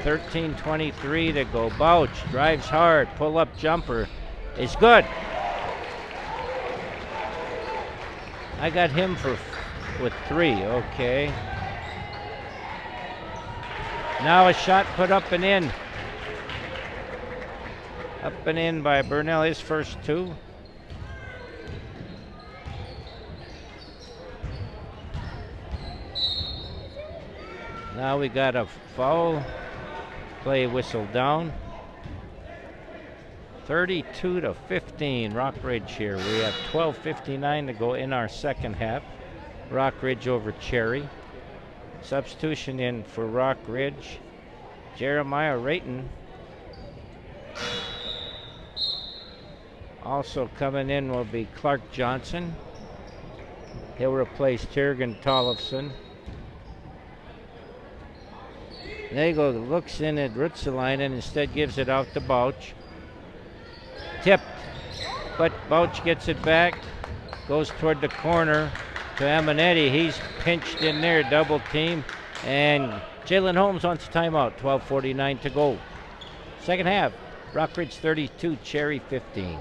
13:23 to go. Bouch drives hard. Pull-up jumper is good. I got him with 3. Okay. Now a shot put up and in. Up and in by Burnell, his first 2. Now we got a foul. Play whistle down. 32-15, Rockridge here. We have 12:59 to go in our second half. Rockridge over Cherry. Substitution in for Rockridge. Jeremiah Rayton. Also coming in will be Clark Johnson. He'll replace Tiergan Tollefson. Nagel looks in at Rutsalainen, instead gives it out to Bouch. Tipped, but Bouch gets it back. Goes toward the corner to Amanetti. He's pinched in there, double team. And Jalen Holmes wants a timeout, 12:49 to go. Second half, Rockridge 32, Cherry 15.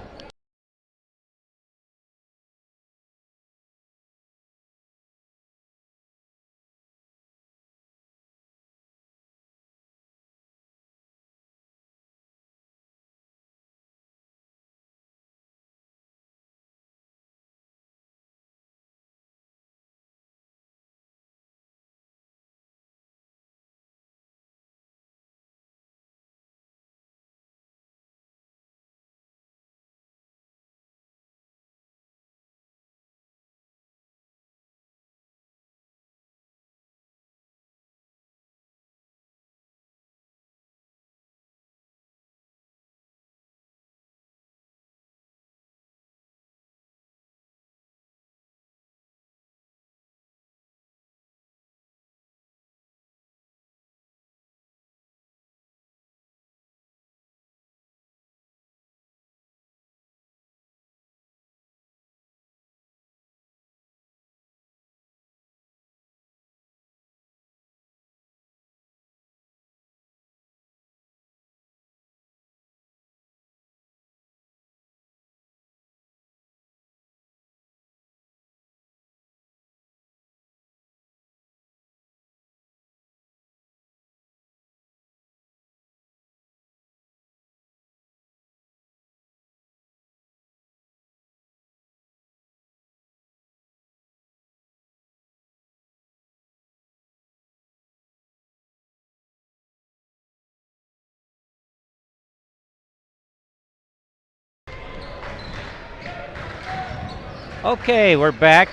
Okay, we're back.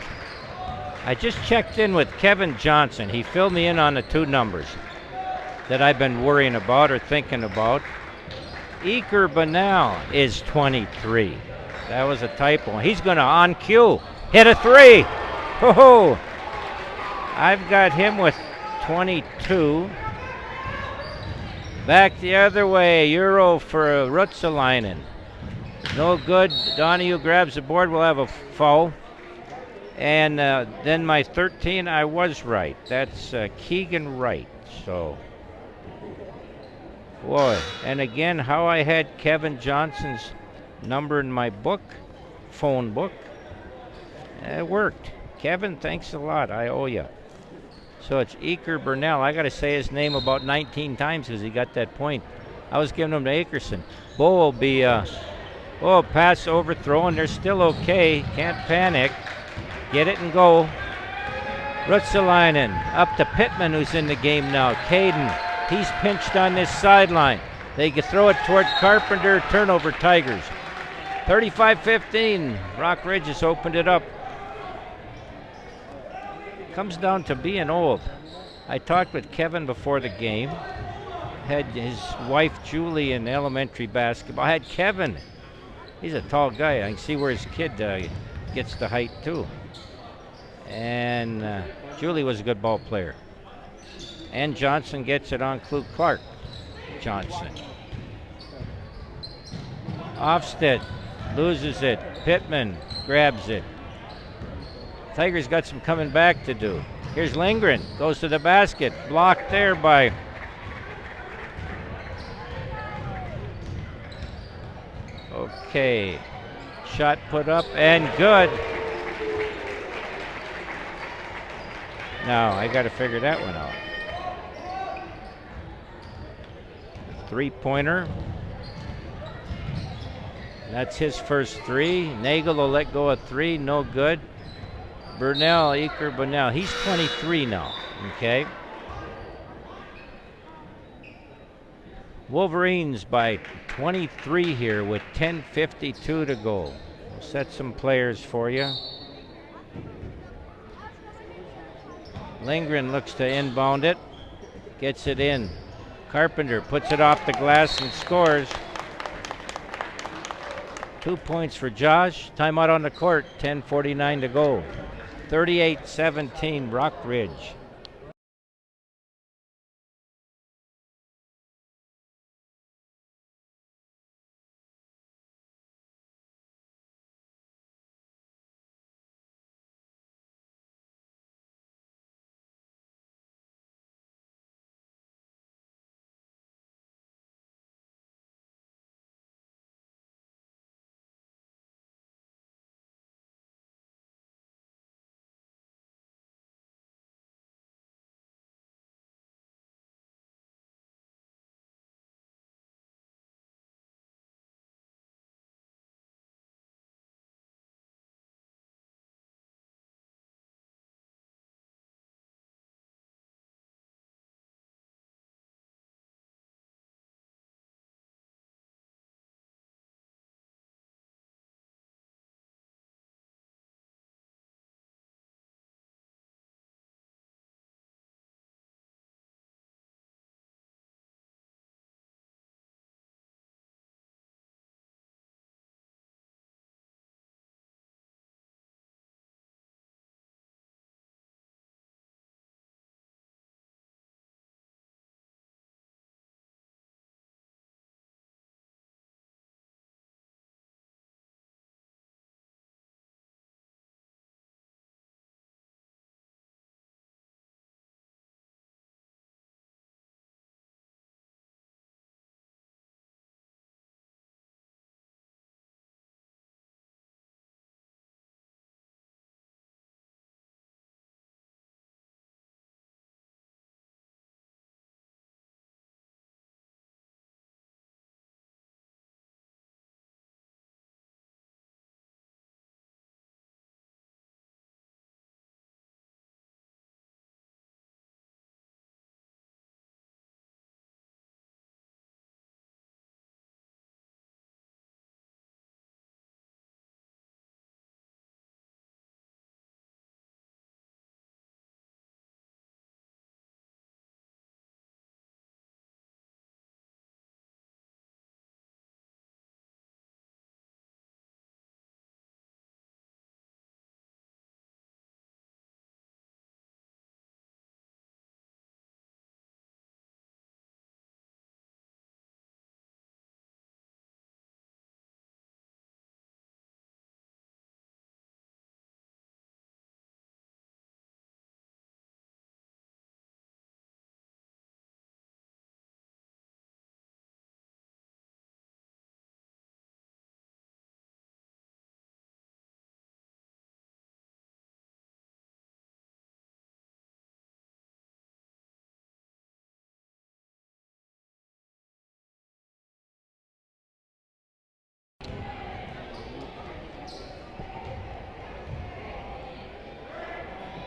I just checked in with Kevin Johnson. He filled me in on the 2 numbers that I've been worrying about or thinking about. Eker Banal is 23. That was a typo. He's going to, on cue, hit a 3. Ho-ho! I've got him with 22. Back the other way, Euro for Rutsalainen. No good. Donahue grabs the board. We'll have a foul. And then my 13, I was right. That's Keegan Wright. So, boy. And again, how I had Kevin Johnson's number in my book, phone book. It worked. Kevin, thanks a lot. I owe you. So it's Eker Burnell. I got to say his name about 19 times because he got that point. I was giving him to Akerson. Bo will be... pass overthrow, and they're still okay. Can't panic. Get it and go. Rutsalainen up to Pittman, who's in the game now. Caden, he's pinched on this sideline. They can throw it toward Carpenter. Turnover, Tigers. 35-15. Rockridge has opened it up. Comes down to being old. I talked with Kevin before the game. Had his wife Julie in elementary basketball. I had Kevin. He's a tall guy. I can see where his kid gets the height too. And Julie was a good ball player. And Johnson gets it on Clark. Johnson. Offstead loses it. Pittman grabs it. Tigers got some coming back to do. Here's Lindgren, goes to the basket. Blocked there by okay. Shot put up and good. Now I got to figure that one out. Three-pointer. That's his first three. Nagel will let go of three, no good. Burnell, he's 23 now, okay? Wolverines by 23 here with 10:52 to go. We'll set some players for you. Lindgren looks to inbound it, gets it in. Carpenter puts it off the glass and scores. 2 points for Josh. Timeout on the court, 10:49 to go. 38-17 Rockridge.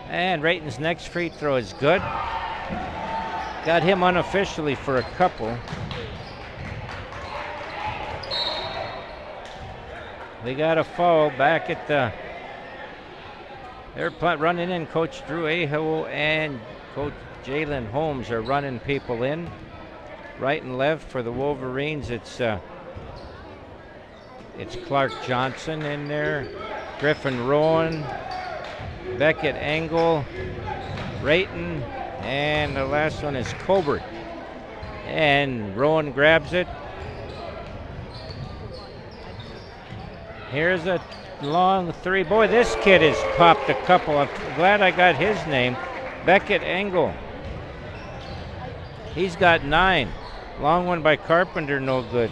And Rayton's next free throw is good. Got him unofficially for a couple. We got a foul back at the... They're running in. Coach Drew Aho and Coach Jalen Holmes are running people in. Right and left for the Wolverines. It's Clark Johnson in there. Griffin Rowan. Beckett Engel. Rayton. And the last one is Colbert. And Rowan grabs it. Here's a long three. Boy, this kid has popped a couple. I'm glad I got his name. Beckett Engel. He's got 9. Long one by Carpenter, no good.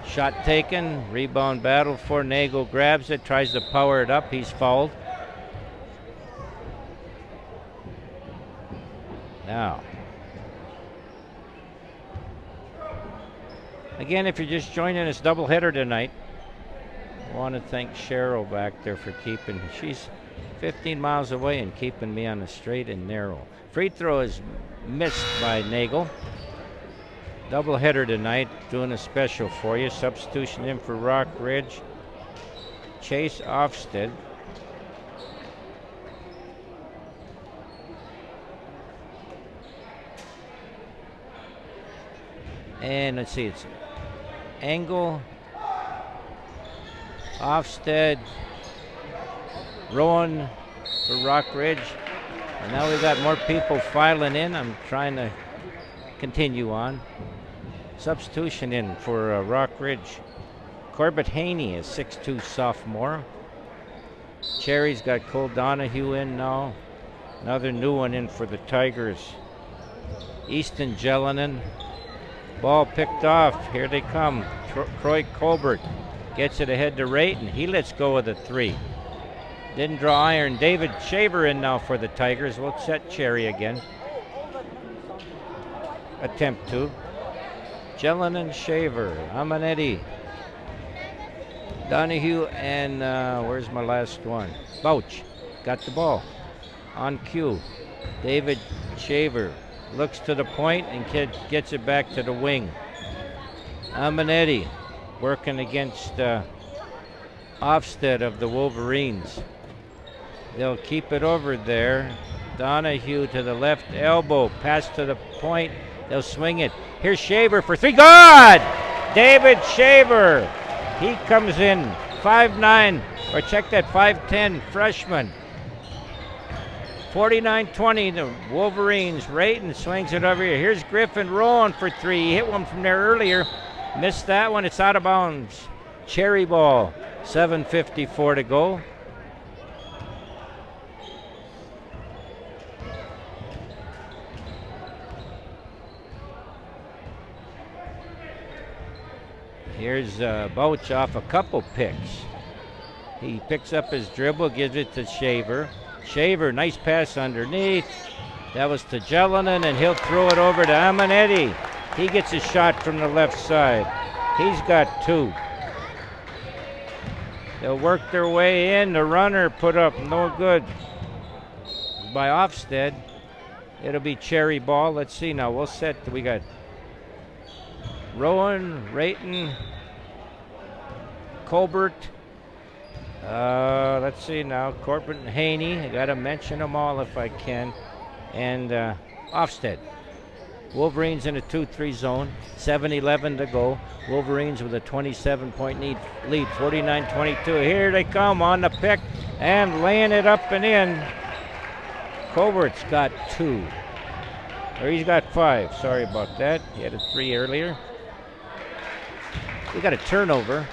Shot taken, rebound battle for Nagel, grabs it, tries to power it up, he's fouled. Now, again, if you're just joining us, doubleheader tonight. I want to thank Cheryl back there for keeping, she's 15 miles away and keeping me on the straight and narrow. Free throw is missed by Nagel. Doubleheader tonight, doing a special for you. Substitution in for Rock Ridge, Chase Ofsted. And let's see, it's Engel, Ofsted, Rowan for Rock Ridge. And now we've got more people filing in. I'm trying to continue on. Substitution in for Rock Ridge. Corbett Haney is 6'2" sophomore. Cherry's got Cole Donahue in now. Another new one in for the Tigers. Easton Jellinan. Ball picked off. Here they come. Troy Colbert gets it ahead to Rayton. He lets go of the 3. Didn't draw iron. David Shaver in now for the Tigers. We'll set Cherry again. Attempt to. Jellinan, Shaver, Amanetti, Donahue, and where's my last one? Bouch got the ball on cue. David Shaver looks to the point and gets it back to the wing. Amanetti working against Ofsted of the Wolverines. They'll keep it over there. Donahue to the left elbow, pass to the point. They'll swing it. Here's Shaver for 3. Good! David Shaver. He comes in 5'9", or check that, 5'10", freshman. 49-20, the Wolverines. Rayton swings it over here. Here's Griffin Rowan for 3. He hit one from there earlier. Missed that one. It's out of bounds. Cherry ball. 7:54 to go. Here's Bouch off a couple picks. He picks up his dribble, gives it to Shaver. Shaver, nice pass underneath. That was to Jellinan, and he'll throw it over to Amanetti. He gets a shot from the left side. He's got 2. They'll work their way in. The runner put up no good by Ofsted. It'll be Cherry ball. Let's see now. We'll set. We got Rowan, Rayton, Colbert. Let's see now. Corbett and Haney. I got to mention them all if I can. And Ofsted. Wolverines in a 2-3 zone. 7:11 to go. Wolverines with a 27-point lead. 49-22. Here they come on the pick and laying it up and in. Colbert's got 2. Or he's got 5. Sorry about that. He had a 3 earlier. We got a turnover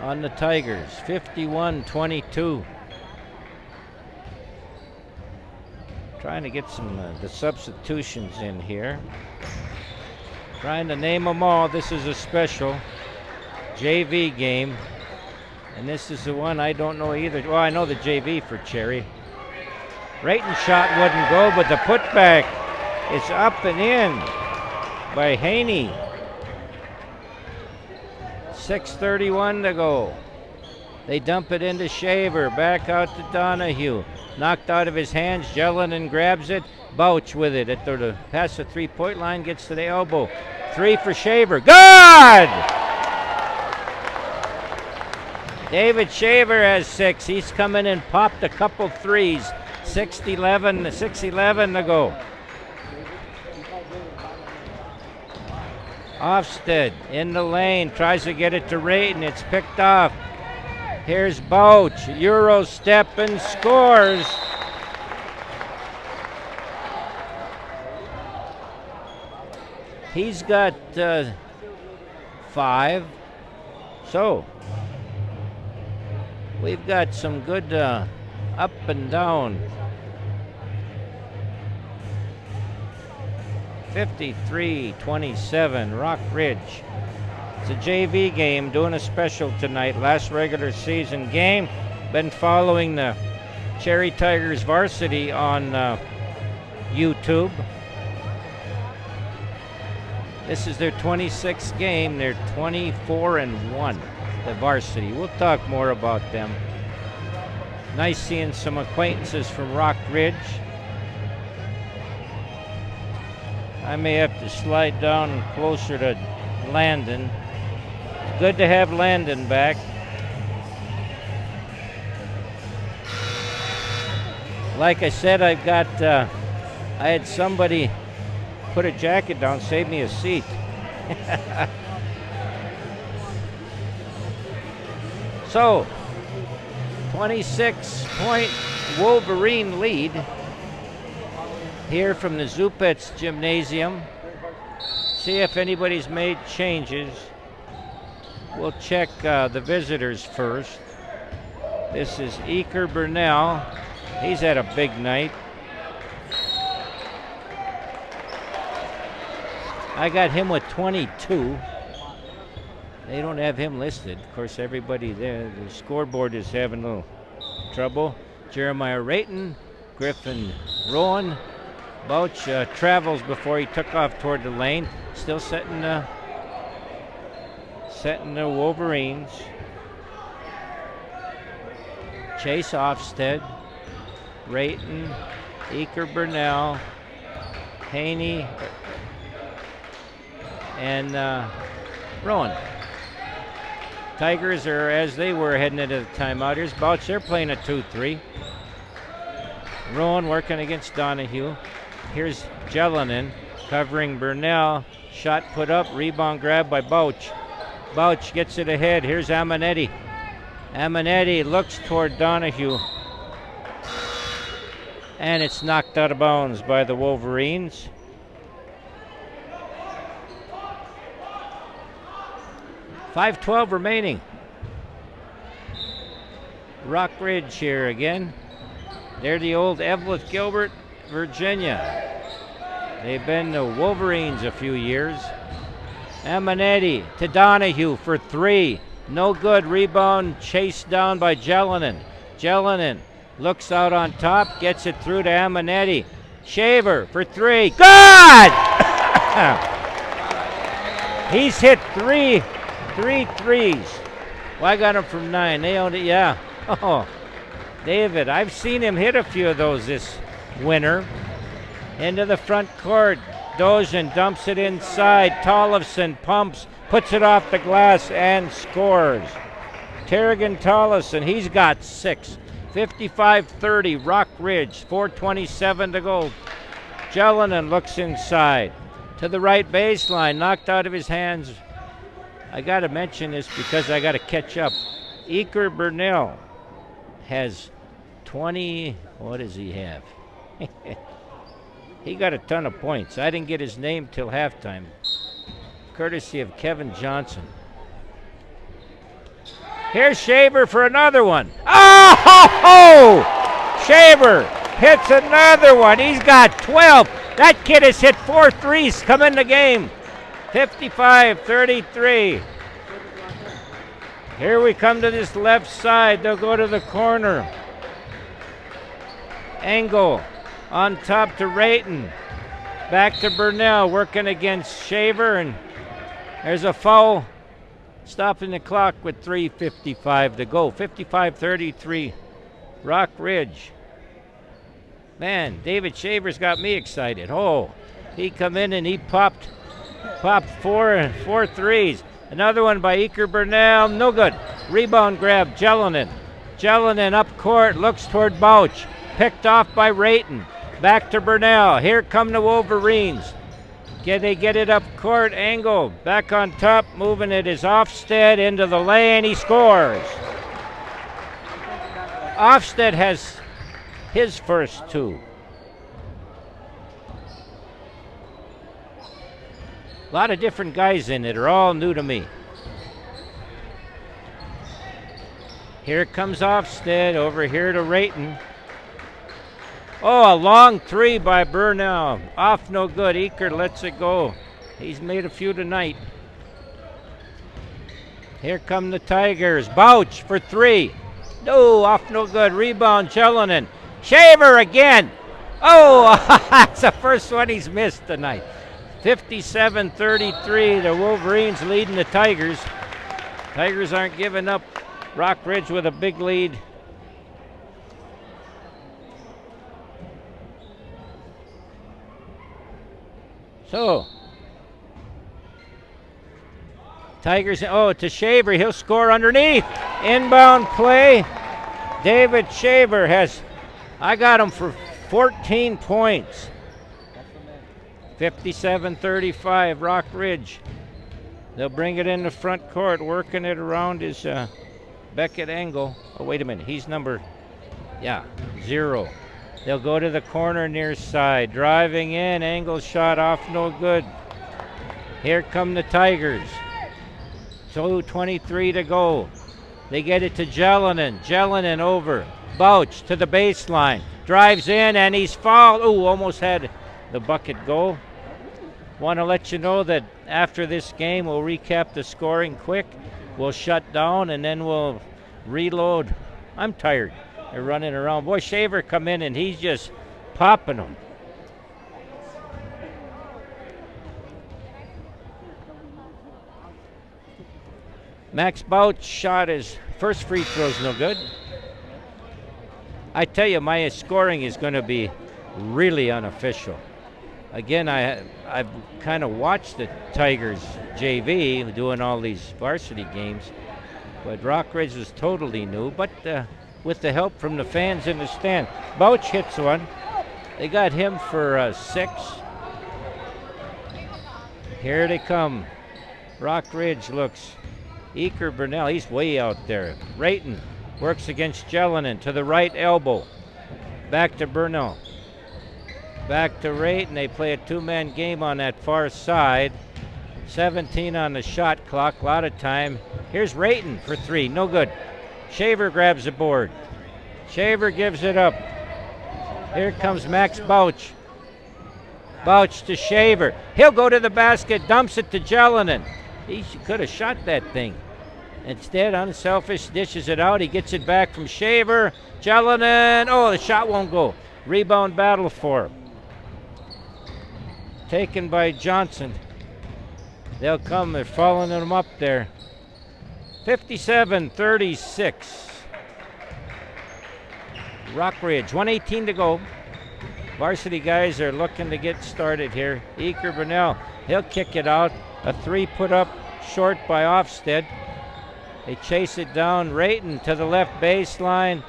on the Tigers. 51-22. Trying to get some the substitutions in here. Trying to name them all. This is a special JV game. And this is the one I don't know either. Well, I know the JV for Cherry. Rayton's shot wouldn't go, but the putback is up and in by Haney. 6:31 to go. They dump it into Shaver. Back out to Donahue. Knocked out of his hands. Jellinan grabs it. Bouch with it. At the past the 3-point line. Gets to the elbow. 3 for Shaver. Good! David Shaver has 6. He's come in and popped a couple threes. 6:11 to go. Ofsted in the lane. Tries to get it to Rayton. It's picked off. Here's Bouch, Euro step and scores. He's got 5. So we've got some good up and down. 53-27, Rock Ridge. It's a JV game, doing a special tonight. Last regular season game. Been following the Cherry Tigers varsity on YouTube. This is their 26th game. They're 24-1, the varsity. We'll talk more about them. Nice seeing some acquaintances from Rock Ridge. I may have to slide down closer to Landon. It's good to have Landon back. Like I said, I had somebody put a jacket down, save me a seat. So, 26-point Wolverine lead here from the Zupetiz Gymnasium. See if anybody's made changes. We'll check the visitors first. This is Eker Burnell. He's had a big night. I got him with 22. They don't have him listed. Of course, everybody there, the scoreboard is having a little trouble. Jeremiah Rayton, Griffin Rowan. Bouch travels before he took off toward the lane. Still setting the Wolverines. Chase Ofsted, Rayton, Eker Burnell, Haney, and Rowan. Tigers are as they were heading into the timeout. Here's Bouch. They're playing a 2-3. Rowan working against Donahue. Here's Jelinek covering Burnell. Shot put up, rebound grab by Bouch. Bouch gets it ahead. Here's Amanetti. Amanetti looks toward Donahue. And it's knocked out of bounds by the Wolverines. .5:12 remaining. Rock Ridge here again. They're the old Evelyn Gilbert, Virginia. They've been the Wolverines a few years. Amanetti to Donahue for 3. No good. Rebound chased down by Jelinek. Jelinek looks out on top, gets it through to Amanetti. Shaver for 3. Good! He's hit three threes. Well, I got him from 9. They owned it, yeah. Oh, David, I've seen him hit a few of those this winter. Into the front court. Dojan dumps it inside. Tollefson pumps, puts it off the glass, and scores. Terrigan Tollefson, he's got 6. 55-30, Rock Ridge, 4:27 to go. Jelinek looks inside. To the right baseline, knocked out of his hands. I got to mention this because I got to catch up. Eker Burnell has 20, what does he have? He got a ton of points. I didn't get his name till halftime, courtesy of Kevin Johnson. Here's Shaver for another one. Oh, ho, ho! Shaver hits another one. He's got 12. That kid has hit 4 threes come in the game. 55-33. Here we come to this left side. They'll go to the corner. Engel on top to Rayton. Back to Burnell, working against Shaver, and there's a foul. Stopping the clock with 3:55 to go. 55-33, Rock Ridge. Man, David Shaver's got me excited. Oh, he come in and he popped 4 threes. Another one by Eker Burnell, no good. Rebound grab, Jelinek. Jelinek up court, looks toward Bouch. Picked off by Rayton. Back to Burnell. Here come the Wolverines. They get it up court. Engel back on top. Moving it is Ofsted into the lane. He scores. Ofsted has his first 2. A lot of different guys in it, are all new to me. Here comes Ofsted, over here to Rayton. Oh, a long 3 by Burnell. Off no good. Eaker lets it go. He's made a few tonight. Here come the Tigers. Bouch for 3. No, off no good. Rebound, Jelinek. Shaver again. Oh, that's the first one he's missed tonight. 57-33. The Wolverines leading the Tigers. Tigers aren't giving up. Rockridge with a big lead. So, Tigers, oh, to Shaver, he'll score underneath. Inbound play. David Shaver has, I got him for 14 points. 57-35, Rockridge. They'll bring it in the front court, working it around his Beckett Engel. Oh, wait a minute, he's number, 0. They'll go to the corner near side. Driving in, Engel shot off, no good. Here come the Tigers. 2:23 to go. They get it to Jelinek. Jelinek over. Bouch to the baseline. Drives in and he's fouled. Oh, almost had the bucket go. Want to let you know that after this game, we'll recap the scoring quick. We'll shut down and then we'll reload. I'm tired. They're running around. Boy, Shaver come in and he's just popping them. Max Bouch shot his first free throw's no good. I tell you, my scoring is going to be really unofficial. Again, I've kind of watched the Tigers JV doing all these varsity games, but Rockridge is totally new, but with the help from the fans in the stand. Bouch hits one. They got him for 6. Here they come. Rockridge looks. Eaker Burnell, he's way out there. Rayton works against Jelinek to the right elbow. Back to Burnell. Back to Rayton. They play a 2-man game on that far side. 17 on the shot clock, a lot of time. Here's Rayton for 3, no good. Shaver grabs the board. Shaver gives it up. Here comes Max Bouch. Bouch to Shaver. He'll go to the basket, dumps it to Jelinek. He could have shot that thing. Instead, unselfish, dishes it out. He gets it back from Shaver. Jelinek. Oh, the shot won't go. Rebound battle for him. Taken by Johnson. They'll come. They're following them up there. 57-36. Rockridge, 1:18 to go. Varsity guys are looking to get started here. Eaker Burnell, he'll kick it out. A 3 put up short by Ofsted. They chase it down. Rayton to the left baseline.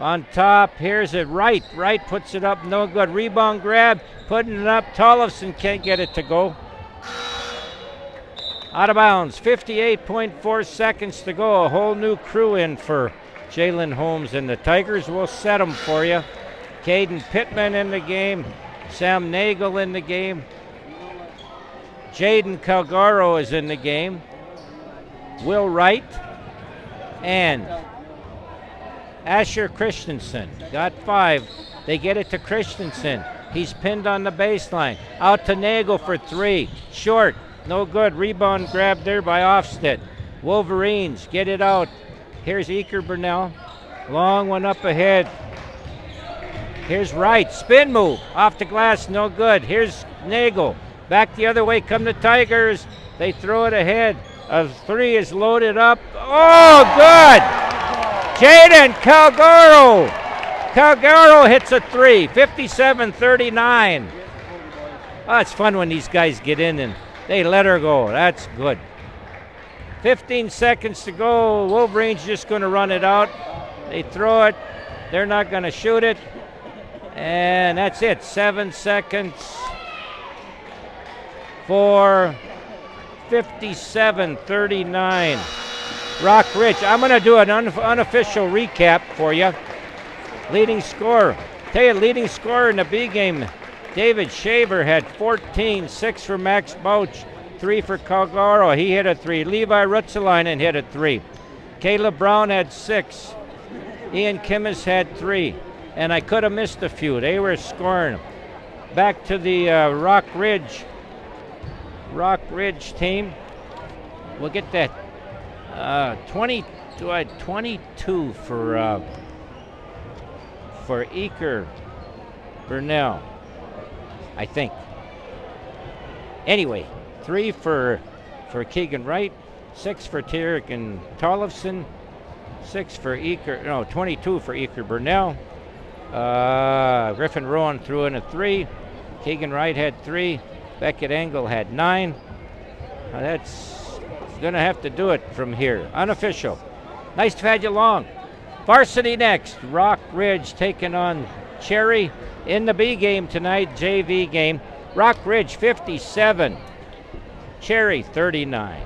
On top, here's it. Wright puts it up, no good. Rebound grab, putting it up. Tollefson can't get it to go. Out of bounds, 58.4 seconds to go. A whole new crew in for Jalen Holmes, and the Tigers will set them for you. Caden Pittman in the game. Sam Nagel in the game. Jaden Calgaro is in the game. Will Wright and Asher Christensen got 5. They get it to Christensen. He's pinned on the baseline. Out to Nagel for 3. Short. No good. Rebound grab there by Ofsted. Wolverines get it out. Here's Eaker Burnell. Long one up ahead. Here's Wright. Spin move. Off the glass. No good. Here's Nagel. Back the other way come the Tigers. They throw it ahead. A 3 is loaded up. Oh, good! Jaden Calgaro. Calgaro hits a 3. 57-39. Oh, it's fun when these guys get in and they let her go. That's good. 15 seconds to go. Wolverines just going to run it out. They throw it. They're not going to shoot it. And that's it. 7 seconds for 57-39. Rockridge. I'm going to do an unofficial recap for you. Leading scorer. Tell you, leading scorer in the B game, David Shaver had 14, 6 for Max Bouch, 3 for Calgaro. He hit a 3. Levi Rutzelainen hit a 3. Caleb Brown had 6. Ian Kimmis had 3. And I could have missed a few. They were scoring. Back to the Rock Ridge team. We'll get that 22 for Eker Burnell, I think. Anyway, 3 for Keegan Wright, 6 for Tarek and Tollefson, 6 for 22 for Eker Burnell. Griffin Rowan threw in a 3. Keegan Wright had 3. Beckett Engel had 9. That's going to have to do it from here. Unofficial. Nice to have you along. Varsity next. Rock Ridge taking on Cherry in the B game tonight, JV game. Rock Ridge 57, Cherry 39.